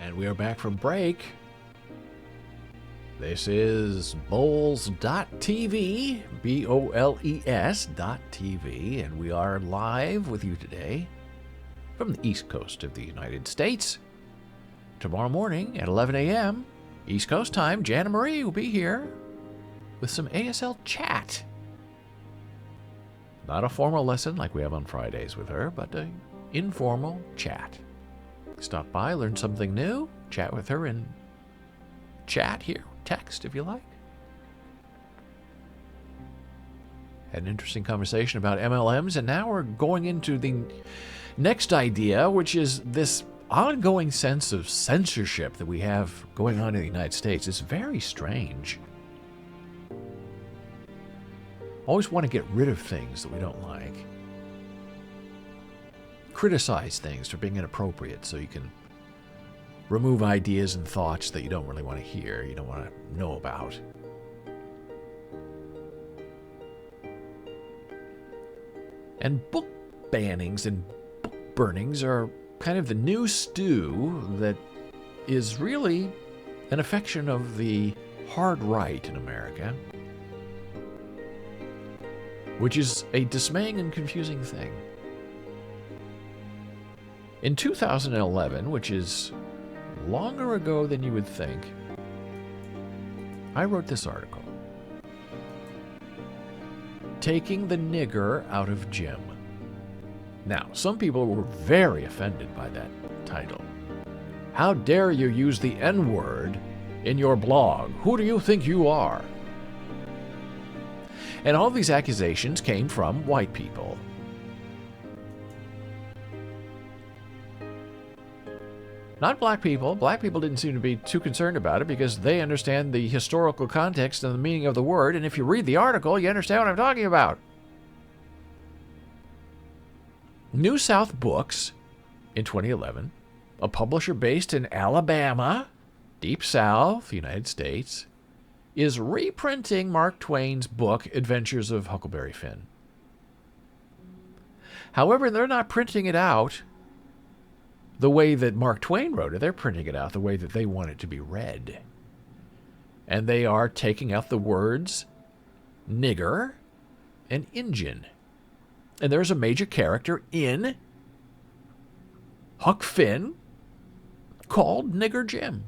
And we are back from break. This is Boles.tv, BOLES.tv, and we are live with you today from the East Coast of the United States. Tomorrow morning at 11 a.m. East Coast time, Janna Marie will be here with some ASL chat. Not a formal lesson like we have on Fridays with her, but an informal chat. Stop by, learn something new, chat with her in chat here, text if you like. Had an interesting conversation about MLMs, and now we're going into the next idea, which is this ongoing sense of censorship that we have going on in the United States. It's very strange. Always want to get rid of things that we don't like. Criticize things for being inappropriate so you can remove ideas and thoughts that you don't really want to hear, you don't want to know about. And book bannings and book burnings are kind of the new stew that is really an affection of the hard right in America, which is a dismaying and confusing thing. In 2011, which is longer ago than you would think, I wrote this article, Taking the Nigger Out of Gym. Now, some people were very offended by that title. How dare you use the N-word in your blog? Who do you think you are? And all these accusations came from white people. Not black people. Black people didn't seem to be too concerned about it because they understand the historical context and the meaning of the word, and if you read the article, you understand what I'm talking about. New South Books, in 2011, a publisher based in Alabama, Deep South, United States, is reprinting Mark Twain's book, Adventures of Huckleberry Finn. However, they're not printing it out the way that Mark Twain wrote it. They're printing it out the way that they want it to be read. And they are taking out the words nigger and Injun. And there's a major character in Huck Finn called Nigger Jim.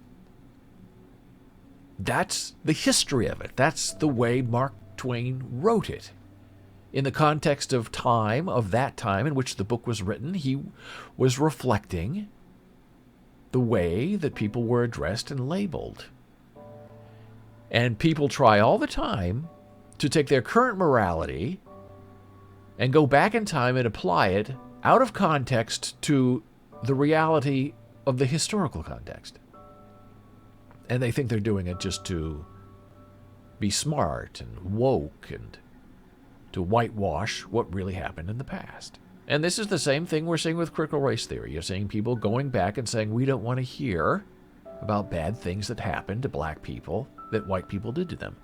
That's the history of it. That's the way Mark Twain wrote it. In the context of time, of that time in which the book was written, he was reflecting the way that people were addressed and labeled. And people try all the time to take their current morality and go back in time and apply it out of context to the reality of the historical context. And they think they're doing it just to be smart and woke and to whitewash what really happened in the past. And this is the same thing we're seeing with critical race theory. You're seeing people going back and saying, we don't want to hear about bad things that happened to black people that white people did to them.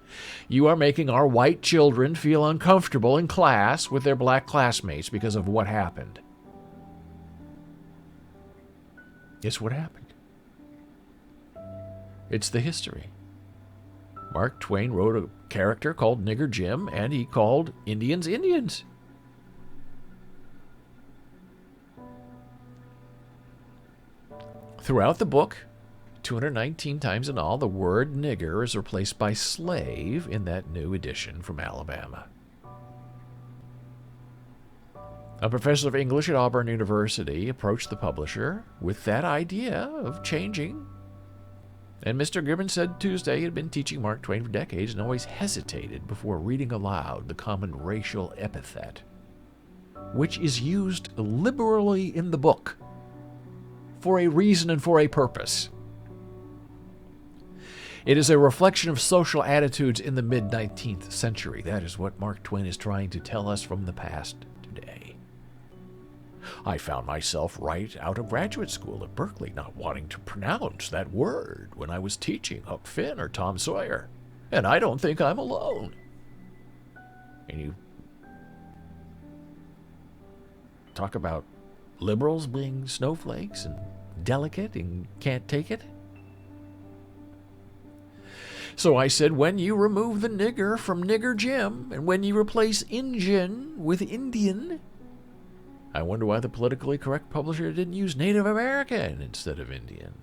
You are making our white children feel uncomfortable in class with their black classmates because of what happened. It's what happened. It's the history. Mark Twain wrote a character called Nigger Jim, and he called Indians Indians. Throughout the book, 219 times in all, the word nigger is replaced by slave in that new edition from Alabama. A professor of English at Auburn University approached the publisher with that idea of changing. And Mr. Gibbons said Tuesday he had been teaching Mark Twain for decades and always hesitated before reading aloud the common racial epithet, which is used liberally in the book for a reason and for a purpose. It is a reflection of social attitudes in the mid-19th century. That is what Mark Twain is trying to tell us from the past today. I found myself right out of graduate school at Berkeley not wanting to pronounce that word when I was teaching Huck Finn or Tom Sawyer, and I don't think I'm alone. And you talk about liberals being snowflakes and delicate and can't take it? So I said, when you remove the nigger from Nigger Jim, and when you replace Injun with Indian, I wonder why the politically correct publisher didn't use Native American instead of Indian.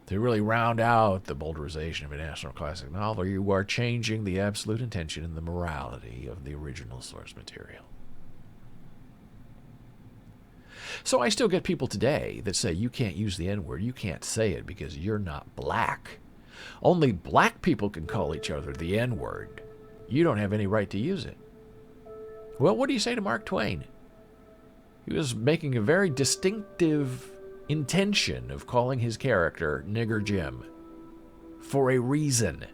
To really round out the Bowdlerization of a national classic novel, you are changing the absolute intention and the morality of the original source material. So I still get people today that say, you can't use the N-word, you can't say it because you're not black. Only black people can call each other the N-word. You don't have any right to use it. Well, what do you say to Mark Twain? He was making a very distinctive intention of calling his character Nigger Jim for a reason.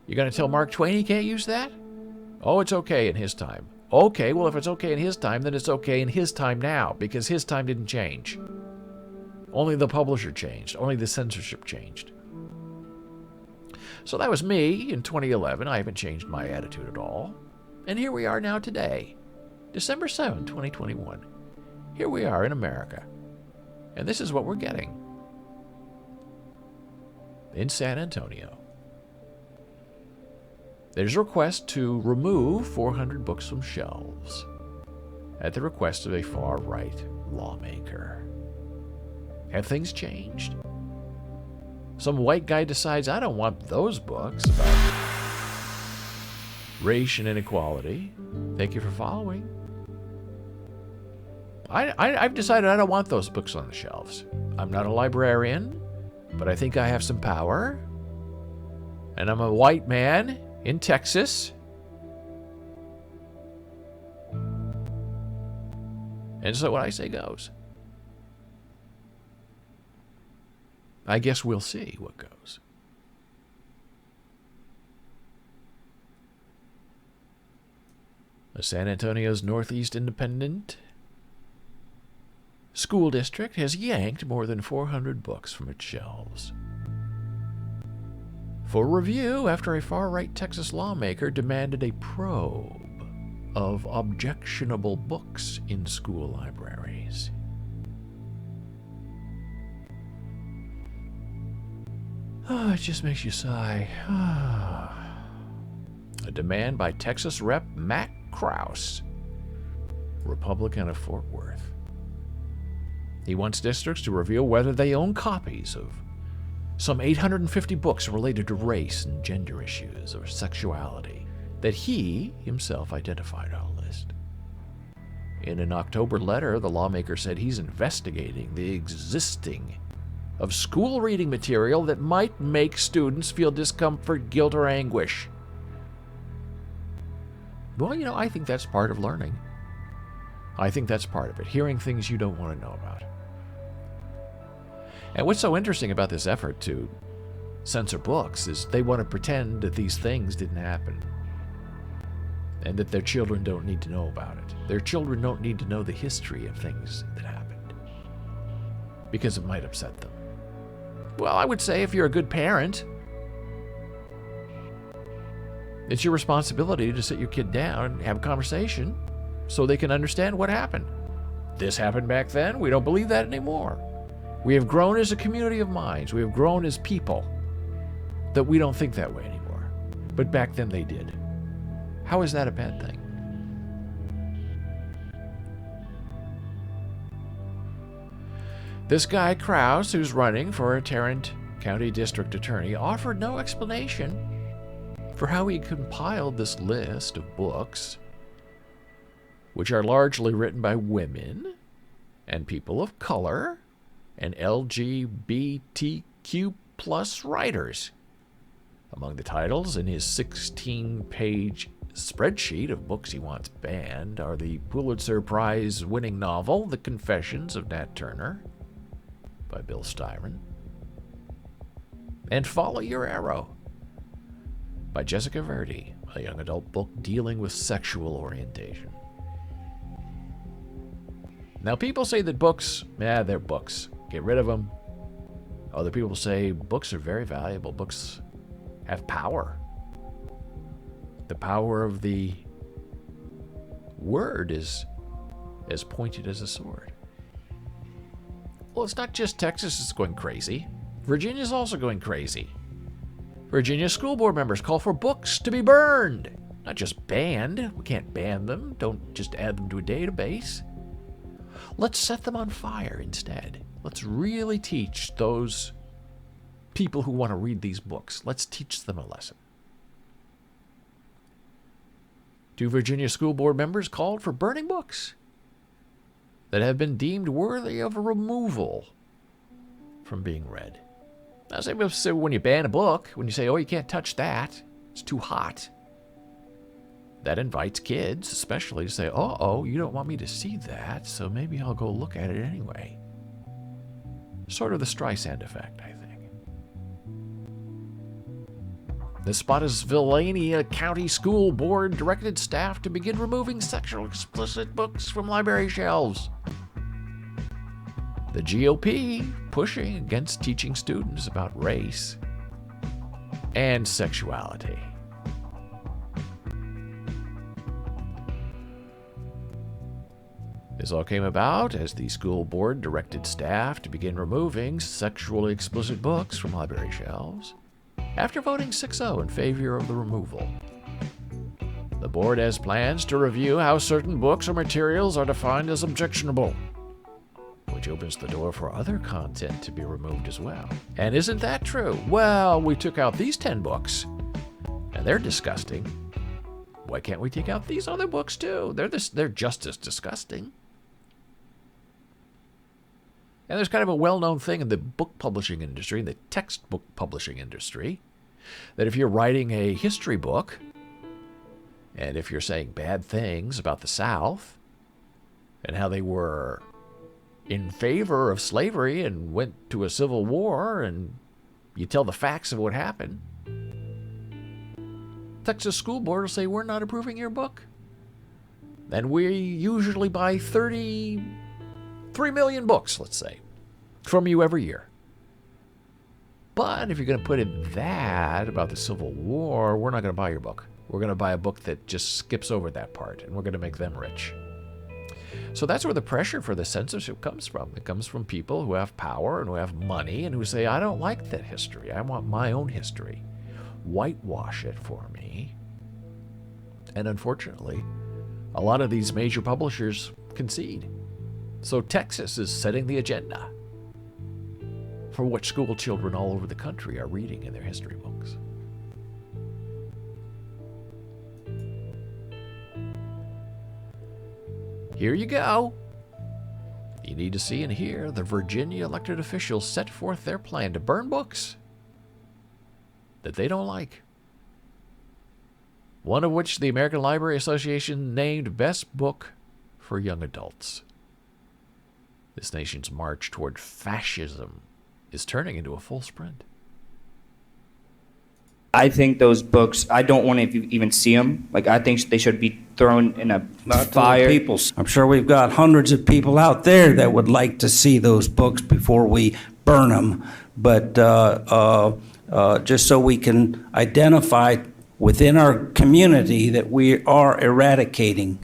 You gonna tell Mark Twain he can't use that? Oh, it's okay in his time. Okay, well, if it's okay in his time, then it's okay in his time now, because his time didn't change. Only the publisher changed. Only the censorship changed. So that was me in 2011. I haven't changed my attitude at all. And here we are now today, December 7, 2021. Here we are in America. And this is what we're getting. In San Antonio, there's a request to remove 400 books from shelves at the request of a far-right lawmaker. Have things changed? Some white guy decides, I don't want those books about race and inequality. Thank you for following. I've decided I don't want those books on the shelves. I'm not a librarian, but I think I have some power. And I'm a white man in Texas. And so what I say goes. I guess we'll see what goes. The San Antonio's Northeast Independent School District has yanked more than 400 books from its shelves for review after a far-right Texas lawmaker demanded a probe of objectionable books in school libraries. Oh, it just makes you sigh. A demand by Texas Rep. Matt Krause, Republican of Fort Worth. He wants districts to reveal whether they own copies of some 850 books related to race and gender issues or sexuality that he himself identified on a list. In an October letter, the lawmaker said he's investigating the existing of school reading material that might make students feel discomfort, guilt, or anguish. Well, I think that's part of learning. I think that's part of it, hearing things you don't want to know about. And what's so interesting about this effort to censor books is they want to pretend that these things didn't happen and that their children don't need to know about it. Their children don't need to know the history of things that happened because it might upset them. Well, I would say if you're a good parent, it's your responsibility to sit your kid down and have a conversation so they can understand what happened. This happened back then. We don't believe that anymore. We have grown as a community of minds. We have grown as people that we don't think that way anymore. But back then they did. How is that a bad thing? This guy, Krause, who's running for a Tarrant County District Attorney, offered no explanation for how he compiled this list of books, which are largely written by women and people of color and LGBTQ plus writers. Among the titles in his 16-page spreadsheet of books he wants banned are the Pulitzer Prize-winning novel The Confessions of Nat Turner by Bill Styron and Follow Your Arrow by Jessica Verdi, a young adult book dealing with sexual orientation. Now, people say that books, they're books. Get rid of them. Other people say books are very valuable. Books have power. The power of the word is as pointed as a sword. Well, it's not just Texas that's going crazy. Virginia's also going crazy. Virginia school board members call for books to be burned. Not just banned. We can't ban them. Don't just add them to a database. Let's set them on fire instead. Let's really teach those people who want to read these books. Let's teach them a lesson. 2 Virginia school board members called for burning books that have been deemed worthy of removal from being read. Now, say when you ban a book, when you say, oh, you can't touch that, it's too hot, that invites kids, especially, to say, oh, you don't want me to see that, so maybe I'll go look at it anyway. Sort of the Streisand effect, I think. The Spotsylvania County School Board directed staff to begin removing sexually explicit books from library shelves. The GOP pushing against teaching students about race and sexuality. This all came about as the school board directed staff to begin removing sexually explicit books from library shelves after voting 6-0 in favor of the removal. The board has plans to review how certain books or materials are defined as objectionable, which opens the door for other content to be removed as well. And isn't that true? Well, we took out these 10 books, and they're disgusting. Why can't we take out these other books too? They're just as disgusting. And there's kind of a well-known thing in the book publishing industry, in the textbook publishing industry, that if you're writing a history book, and if you're saying bad things about the South, and how they were in favor of slavery and went to a civil war, and you tell the facts of what happened, Texas School Board will say, we're not approving your book. Then we usually buy 3 million books, let's say, from you every year. But if you're going to put in that about the Civil War, we're not going to buy your book. We're going to buy a book that just skips over that part, and we're going to make them rich. So that's where the pressure for the censorship comes from. It comes from people who have power and who have money and who say, I don't like that history. I want my own history. Whitewash it for me. And unfortunately, a lot of these major publishers concede. So Texas is setting the agenda for what school children all over the country are reading in their history books. Here you go. You need to see and hear the Virginia elected officials set forth their plan to burn books that they don't like. One of which the American Library Association named Best Book for Young Adults. This nation's march toward fascism is turning into a full sprint. I think those books, I don't want to even see them. Like, I think they should be thrown in a fire. I'm sure we've got hundreds of people out there that would like to see those books before we burn them. But just so we can identify within our community that we are eradicating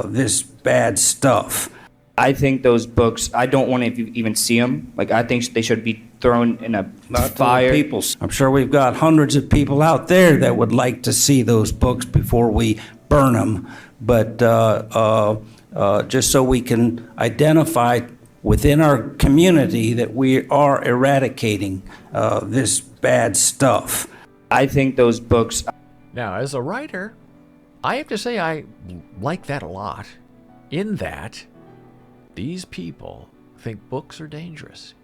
this bad stuff. I think those books, I don't want to even see them. Like, I think they should be thrown in a fire. I'm sure we've got hundreds of people out there that would like to see those books before we burn them. But just so we can identify within our community that we are eradicating this bad stuff. I think those books... Now, as a writer, I have to say I like that a lot, in that these people think books are dangerous,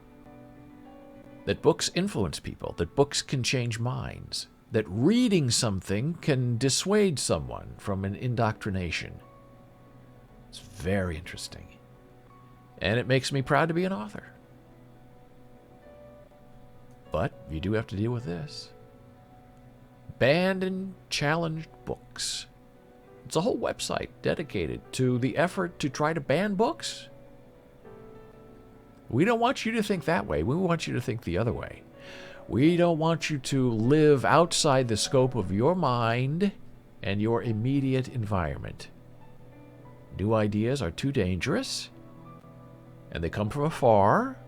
that books influence people, that books can change minds, that reading something can dissuade someone from an indoctrination. It's very interesting, and it makes me proud to be an author. But you do have to deal with this. Banned and challenged books. It's a whole website dedicated to the effort to try to ban books. We don't want you to think that way. We want you to think the other way. We don't want you to live outside the scope of your mind and your immediate environment. New ideas are too dangerous, and they come from afar,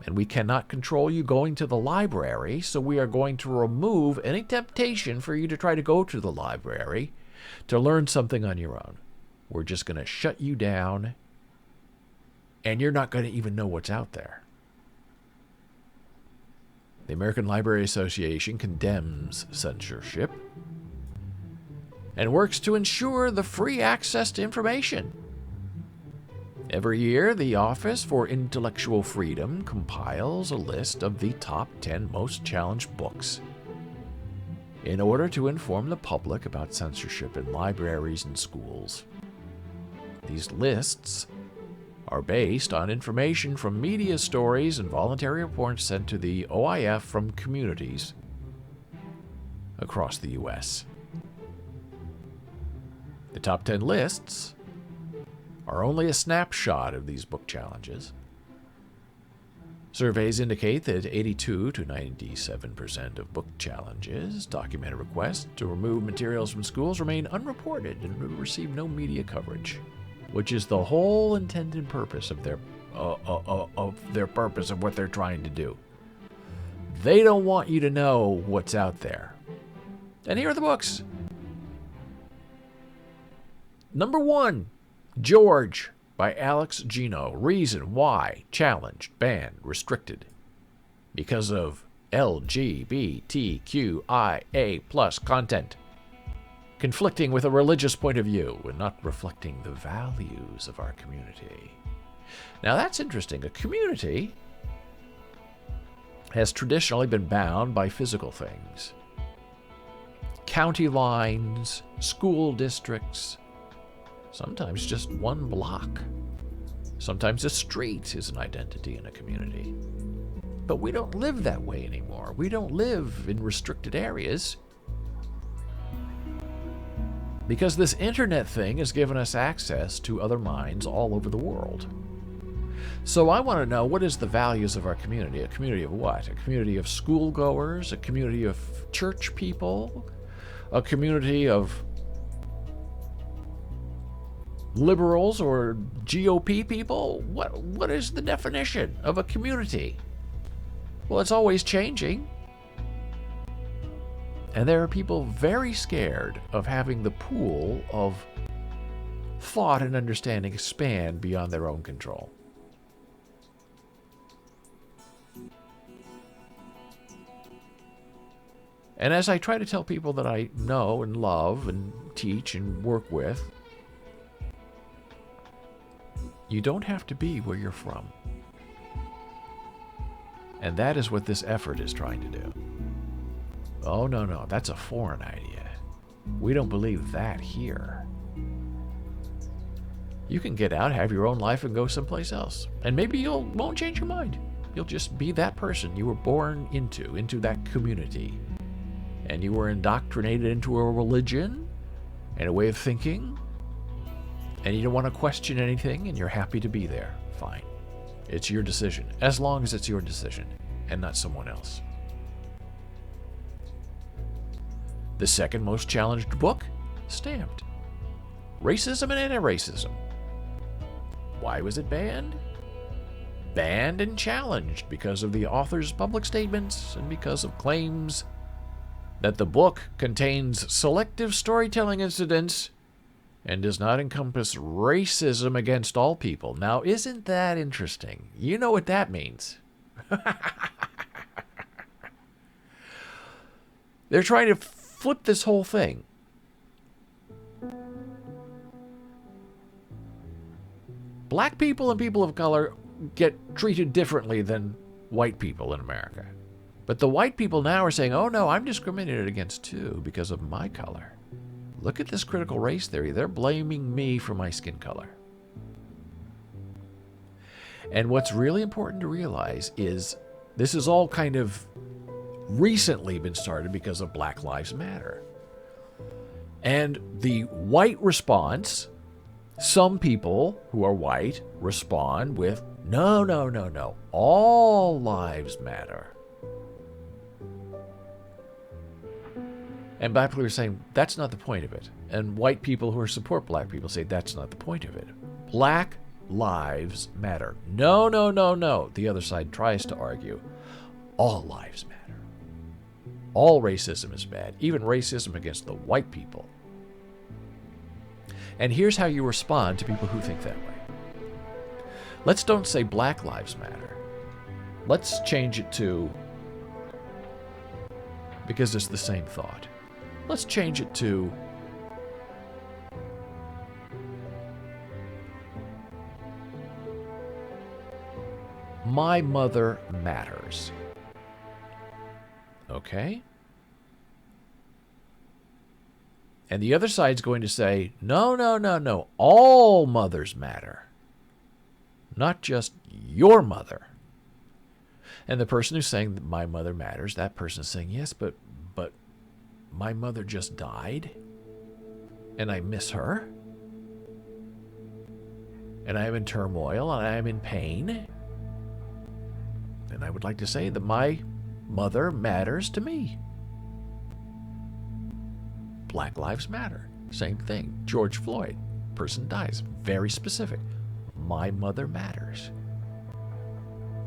and we cannot control you going to the library, so we are going to remove any temptation for you to try to go to the library to learn something on your own. We're just going to shut you down, and you're not going to even know what's out there. The American Library Association condemns censorship and works to ensure the free access to information. Every year, the Office for Intellectual Freedom compiles a list of the top 10 most challenged books in order to inform the public about censorship in libraries and schools. These lists are based on information from media stories and voluntary reports sent to the OIF from communities across the U.S. The top 10 lists are only a snapshot of these book challenges. Surveys indicate that 82 to 97% of book challenges, documented requests to remove materials from schools, remain unreported and receive no media coverage, which is the whole intended purpose of their purpose of what they're trying to do. They don't want you to know what's out there. And here are the books. Number 1, George by Alex Gino. Reason why challenged, banned, restricted. Because of LGBTQIA+ content. Conflicting with a religious point of view and not reflecting the values of our community. Now that's interesting. A community has traditionally been bound by physical things. County lines, school districts, sometimes just one block. Sometimes a street is an identity in a community. But we don't live that way anymore. We don't live in restricted areas. Because this internet thing has given us access to other minds all over the world. So I want to know, what is the values of our community? A community of what? A community of schoolgoers? A community of church people? A community of liberals or GOP people? What is the definition of a community? Well, it's always changing. And there are people very scared of having the pool of thought and understanding expand beyond their own control. And as I try to tell people that I know and love and teach and work with, you don't have to be where you're from. And that is what this effort is trying to do. Oh, no, that's a foreign idea. We don't believe that here. You can get out, have your own life, and go someplace else. And maybe you won't change your mind. You'll just be that person you were born into that community. And you were indoctrinated into a religion and a way of thinking. And you don't want to question anything, and you're happy to be there. Fine. It's your decision, as long as it's your decision and not someone else. The second most challenged book, Stamped. Racism and Anti-Racism. Why was it banned? Banned and challenged because of the author's public statements and because of claims that the book contains selective storytelling incidents and does not encompass racism against all people. Now, isn't that interesting? You know what that means. They're trying to flip this whole thing. Black people and people of color get treated differently than white people in America. But the white people now are saying, oh no, I'm discriminated against too because of my color. Look at this critical race theory. They're blaming me for my skin color. And what's really important to realize is this has all kind of recently been started because of Black Lives Matter. And the white response, some people who are white respond with, no, all lives matter. And black people are saying, that's not the point of it. And white people who support black people say, that's not the point of it. Black lives matter. No, no, no, no. The other side tries to argue. All lives matter. All racism is bad, even racism against the white people. And here's how you respond to people who think that way. Let's don't say Black Lives Matter. Let's change it to, because it's the same thought, let's change it to My Mother Matters. Okay? And the other side's going to say, no, no, no, no. All mothers matter. Not just your mother. And the person who's saying that my mother matters, that person is saying, yes, but my mother just died. And I miss her. And I am in turmoil and I am in pain. And I would like to say that my mother matters to me. Black Lives Matter. Same thing. George Floyd. Person dies. Very specific. My mother matters.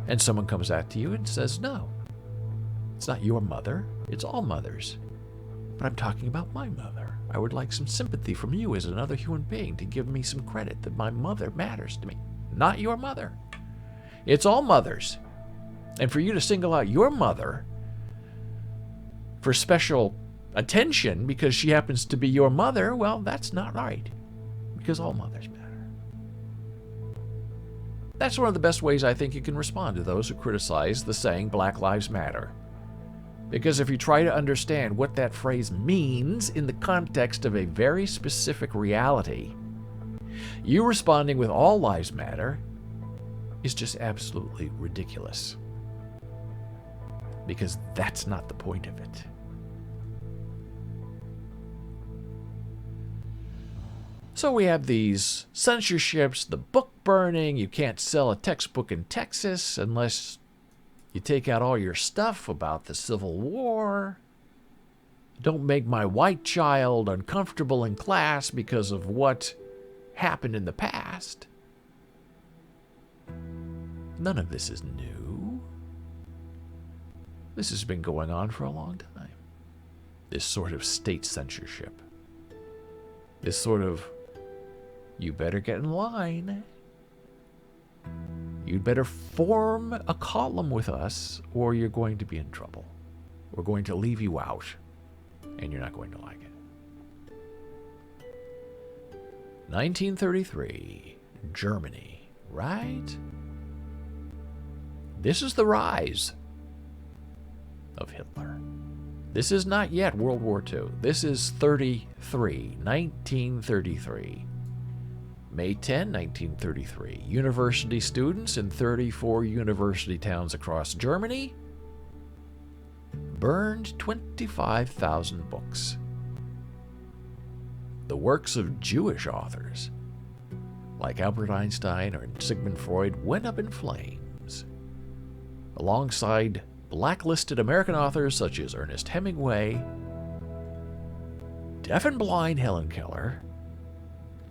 And someone comes out to you and says, no, it's not your mother. It's all mothers. But I'm talking about my mother. I would like some sympathy from you as another human being to give me some credit that my mother matters to me. Not your mother. It's all mothers. And for you to single out your mother for special attention because she happens to be your mother, well, that's not right. Because all mothers matter. That's one of the best ways I think you can respond to those who criticize the saying Black Lives Matter. Because if you try to understand what that phrase means in the context of a very specific reality, you responding with all lives matter is just absolutely ridiculous. Because that's not the point of it. So we have these censorships, the book burning. You can't sell a textbook in Texas unless you take out all your stuff about the Civil War. Don't make my white child uncomfortable in class because of what happened in the past. None of this is new. This has been going on for a long time. This sort of state censorship. This sort of, you better get in line. You'd better form a column with us or you're going to be in trouble. We're going to leave you out and you're not going to like it. 1933, Germany, right? This is the rise of Hitler. This is not yet World War II. This is 1933. May 10, 1933. University students in 34 university towns across Germany burned 25,000 books. The works of Jewish authors, like Albert Einstein or Sigmund Freud, went up in flames, alongside blacklisted American authors such as Ernest Hemingway, deaf and blind Helen Keller,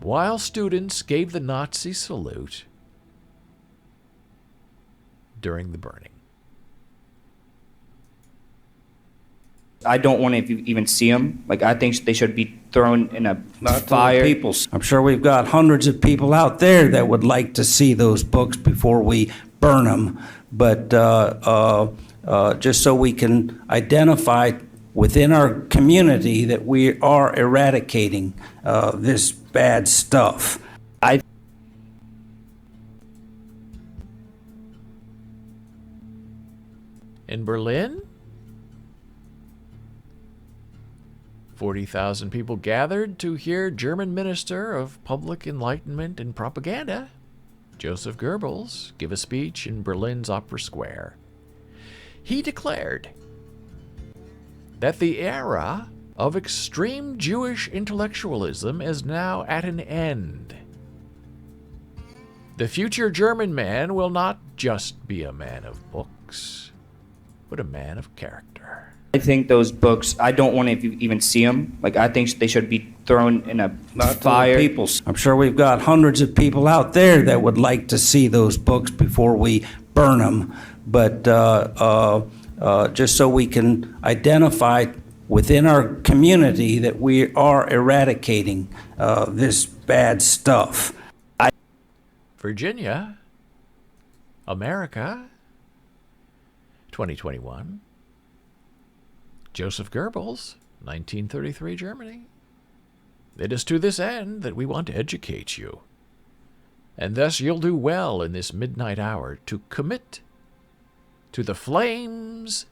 while students gave the Nazi salute during the burning. I don't want to even see them. Like, I think they should be thrown in a fire. I'm sure we've got hundreds of people out there that would like to see those books before we burn them. But just so we can identify within our community that we are eradicating this bad stuff. In Berlin, 40,000 people gathered to hear German Minister of Public Enlightenment and Propaganda, Joseph Goebbels, give a speech in Berlin's Opera Square. He declared that the era of extreme Jewish intellectualism is now at an end. The future German man will not just be a man of books, but a man of character. I think those books, I don't want to even see them. Like, I think they should be thrown in a fire. I'm sure we've got hundreds of people out there that would like to see those books before we burn them. But just so we can identify within our community that we are eradicating this bad stuff. Virginia, America, 2021. Joseph Goebbels, 1933, Germany. It is to this end that we want to educate you, and thus you'll do well in this midnight hour to commit to the flames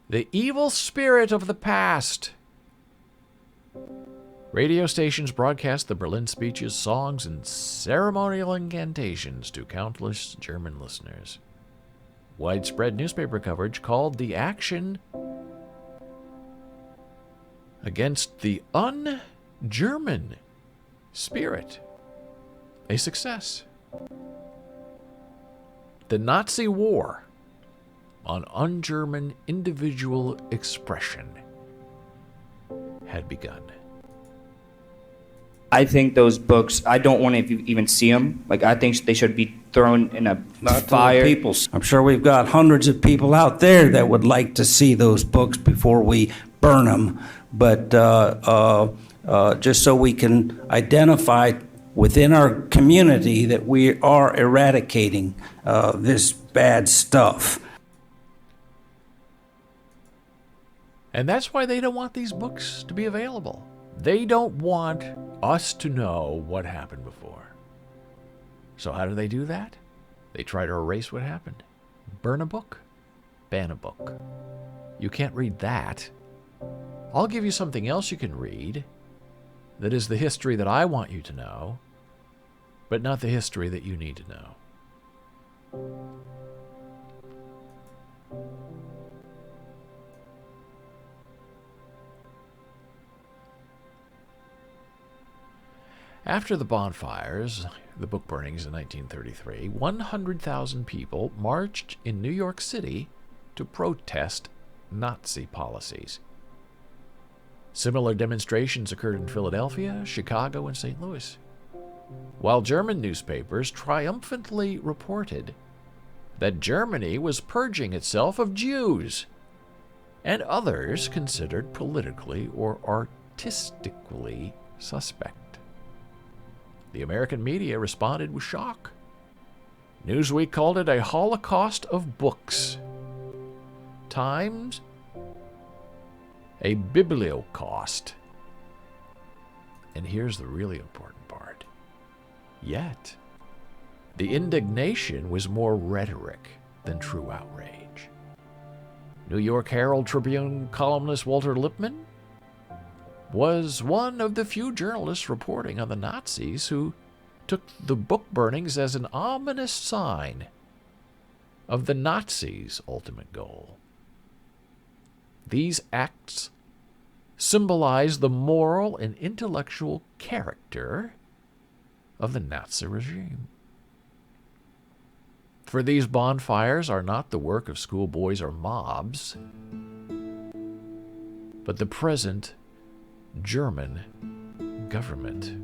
the evil spirit of the past. Radio stations broadcast the Berlin speeches, songs, and ceremonial incantations to countless German listeners. Widespread newspaper coverage called the action against the un-German spirit a success. The Nazi war on un-German individual expression had begun. I think those books, I don't want to even see them. Like, I think they should be thrown in a fire. I'm sure we've got hundreds of people out there that would like to see those books before we burn them. But just so we can identify within our community that we are eradicating this bad stuff. And that's why they don't want these books to be available. They don't want us to know what happened before. So how do they do that? They try to erase what happened. Burn a book. Ban a book. You can't read that. I'll give you something else you can read that is the history that I want you to know, but not the history that you need to know. After the bonfires, the book burnings in 1933, 100,000 people marched in New York City to protest Nazi policies. Similar demonstrations occurred in Philadelphia, Chicago, and St. Louis, while German newspapers triumphantly reported that Germany was purging itself of Jews and others considered politically or artistically suspect. The American media responded with shock. Newsweek called it a holocaust of books. Times, a bibliocaust. And here's the really important part. Yet, the indignation was more rhetoric than true outrage. New York Herald Tribune columnist Walter Lippmann was one of the few journalists reporting on the Nazis who took the book burnings as an ominous sign of the Nazis' ultimate goal. These acts symbolize the moral and intellectual character of the Nazi regime. For these bonfires are not the work of schoolboys or mobs, but the present German government.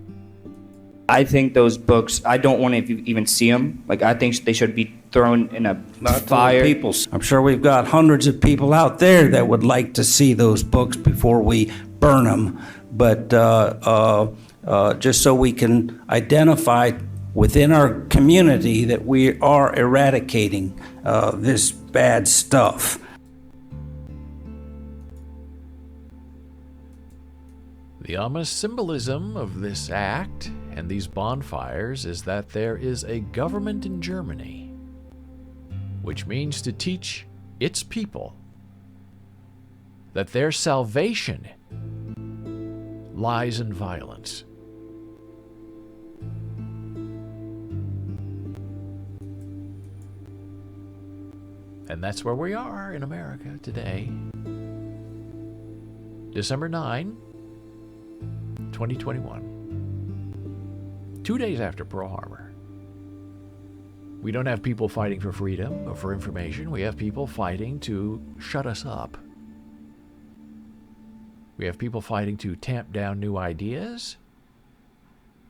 I think those books, I don't want to even see them. Like, I think they should be thrown in a fire. I'm sure we've got hundreds of people out there that would like to see those books before we burn them. But just so we can identify within our community that we are eradicating this bad stuff. The ominous symbolism of this act and these bonfires is that there is a government in Germany which means to teach its people that their salvation lies in violence. And that's where we are in America today. December 9, 2021. 2 days after Pearl Harbor. We don't have people fighting for freedom or for information. We have people fighting to shut us up We have people fighting to tamp down new ideas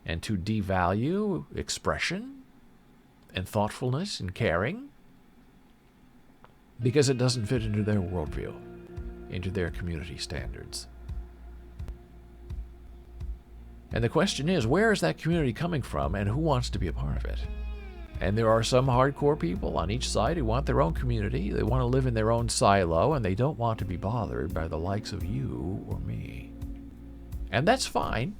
and to devalue expression and thoughtfulness and caring because it doesn't fit into their worldview, into their community standards. And the question is, where is that community coming from and who wants to be a part of it? And there are some hardcore people on each side who want their own community. They want to live in their own silo, and they don't want to be bothered by the likes of you or me. And that's fine,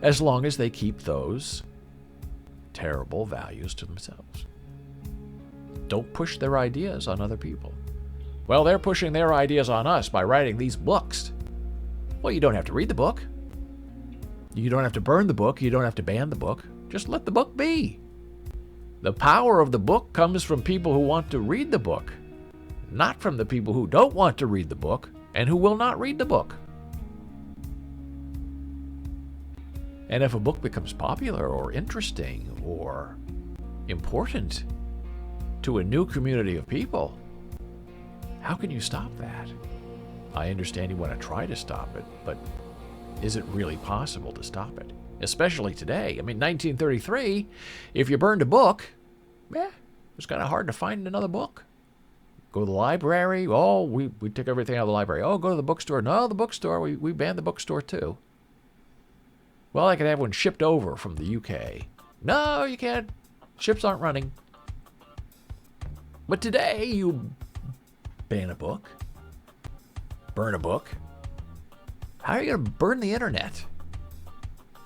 as long as they keep those terrible values to themselves. Don't push their ideas on other people. Well, they're pushing their ideas on us by writing these books. Well, you don't have to read the book. You don't have to burn the book. You don't have to ban the book. Just let the book be. The power of the book comes from people who want to read the book, not from the people who don't want to read the book and who will not read the book. And if a book becomes popular or interesting or important to a new community of people, how can you stop that? I understand you want to try to stop it, but is it really possible to stop it? Especially today. I mean, 1933, if you burned a book, it's kind of hard to find another book. Go to the library. Oh, we took everything out of the library. Oh, go to the bookstore. No, the bookstore, we banned the bookstore too. Well, I could have one shipped over from the UK. No, you can't. Ships aren't running. But today, you ban a book, burn a book. How are you going to burn the internet?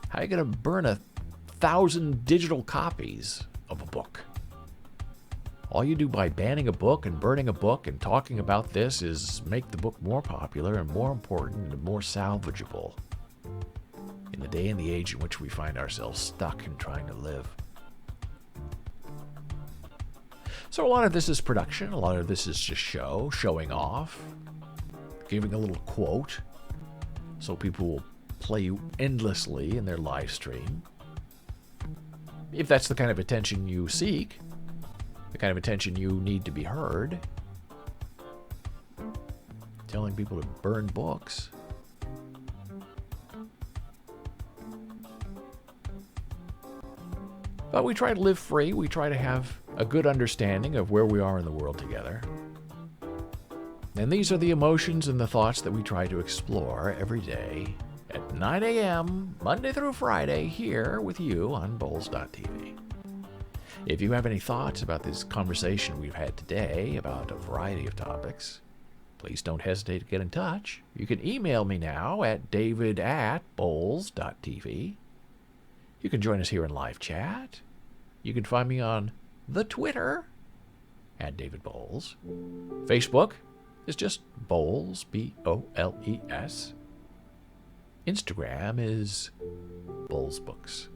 How are you going to burn 1,000 digital copies of a book? All you do by banning a book and burning a book and talking about this is make the book more popular and more important and more salvageable in the day and the age in which we find ourselves stuck and trying to live. So a lot of this is production. A lot of this is just showing off, giving a little quote so people will play you endlessly in their live stream. If that's the kind of attention you seek, the kind of attention you need to be heard, telling people to burn books. But we try to live free. We try to have a good understanding of where we are in the world together. And these are the emotions and the thoughts that we try to explore every day at 9 a.m., Monday through Friday, here with you on Boles.tv. If you have any thoughts about this conversation we've had today about a variety of topics, please don't hesitate to get in touch. You can email me now at david@boles.tv. You can join us here in live chat. You can find me on the Twitter at David Boles. Facebook is just Boles, B-O-L-E-S. Instagram is Boles Books.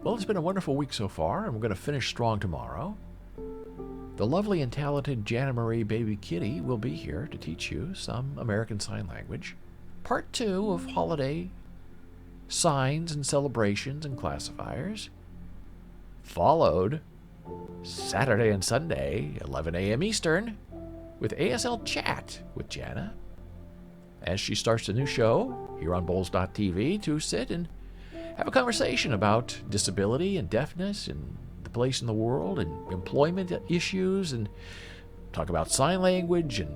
Well, it's been a wonderful week so far, and we're going to finish strong tomorrow. The lovely and talented Janna Marie Baby Kitty will be here to teach you some American Sign Language. Part 2 of holiday signs and celebrations and classifiers. Followed Saturday and Sunday, 11 a.m. Eastern, with ASL Chat with Janna, as she starts a new show here on Boles.tv to sit and have a conversation about disability and deafness and the place in the world and employment issues, and talk about sign language and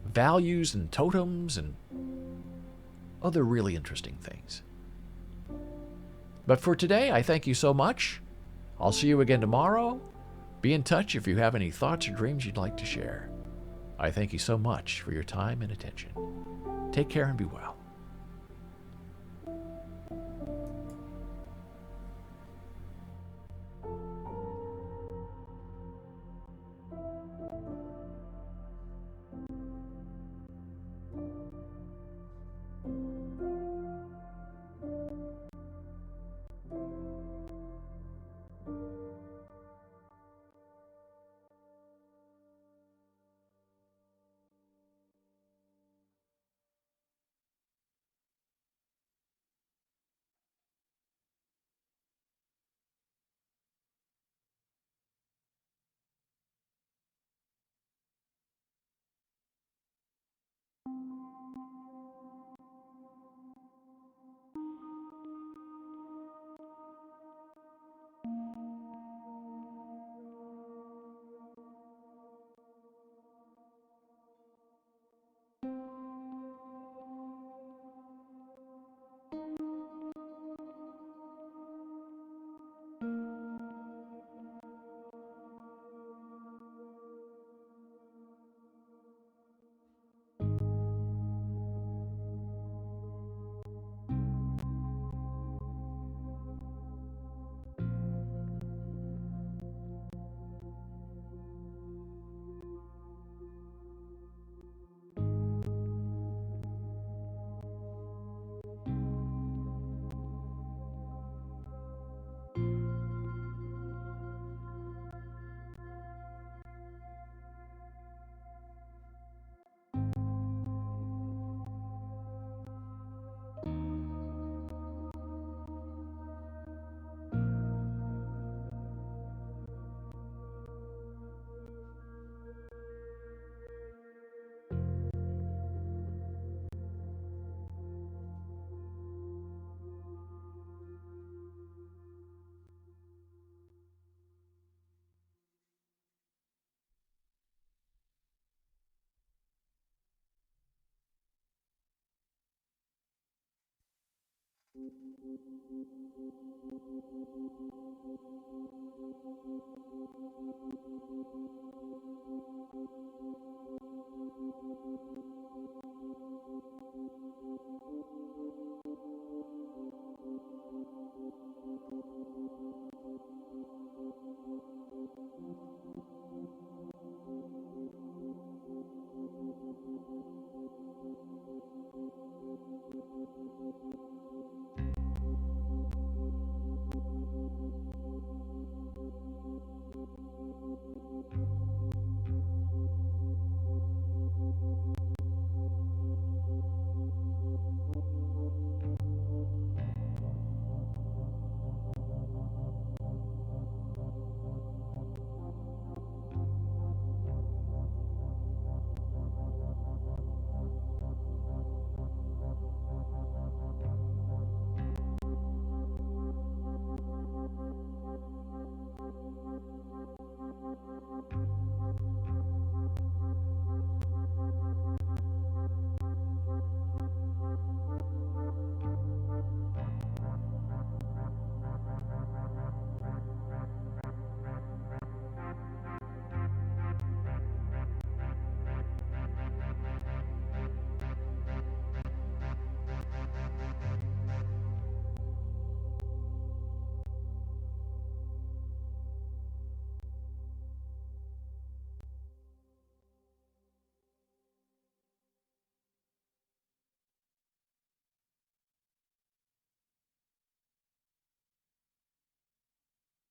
values and totems and other really interesting things. But for today, I thank you so much. I'll see you again tomorrow. Be in touch if you have any thoughts or dreams you'd like to share. I thank you so much for your time and attention. Take care and be well.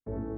you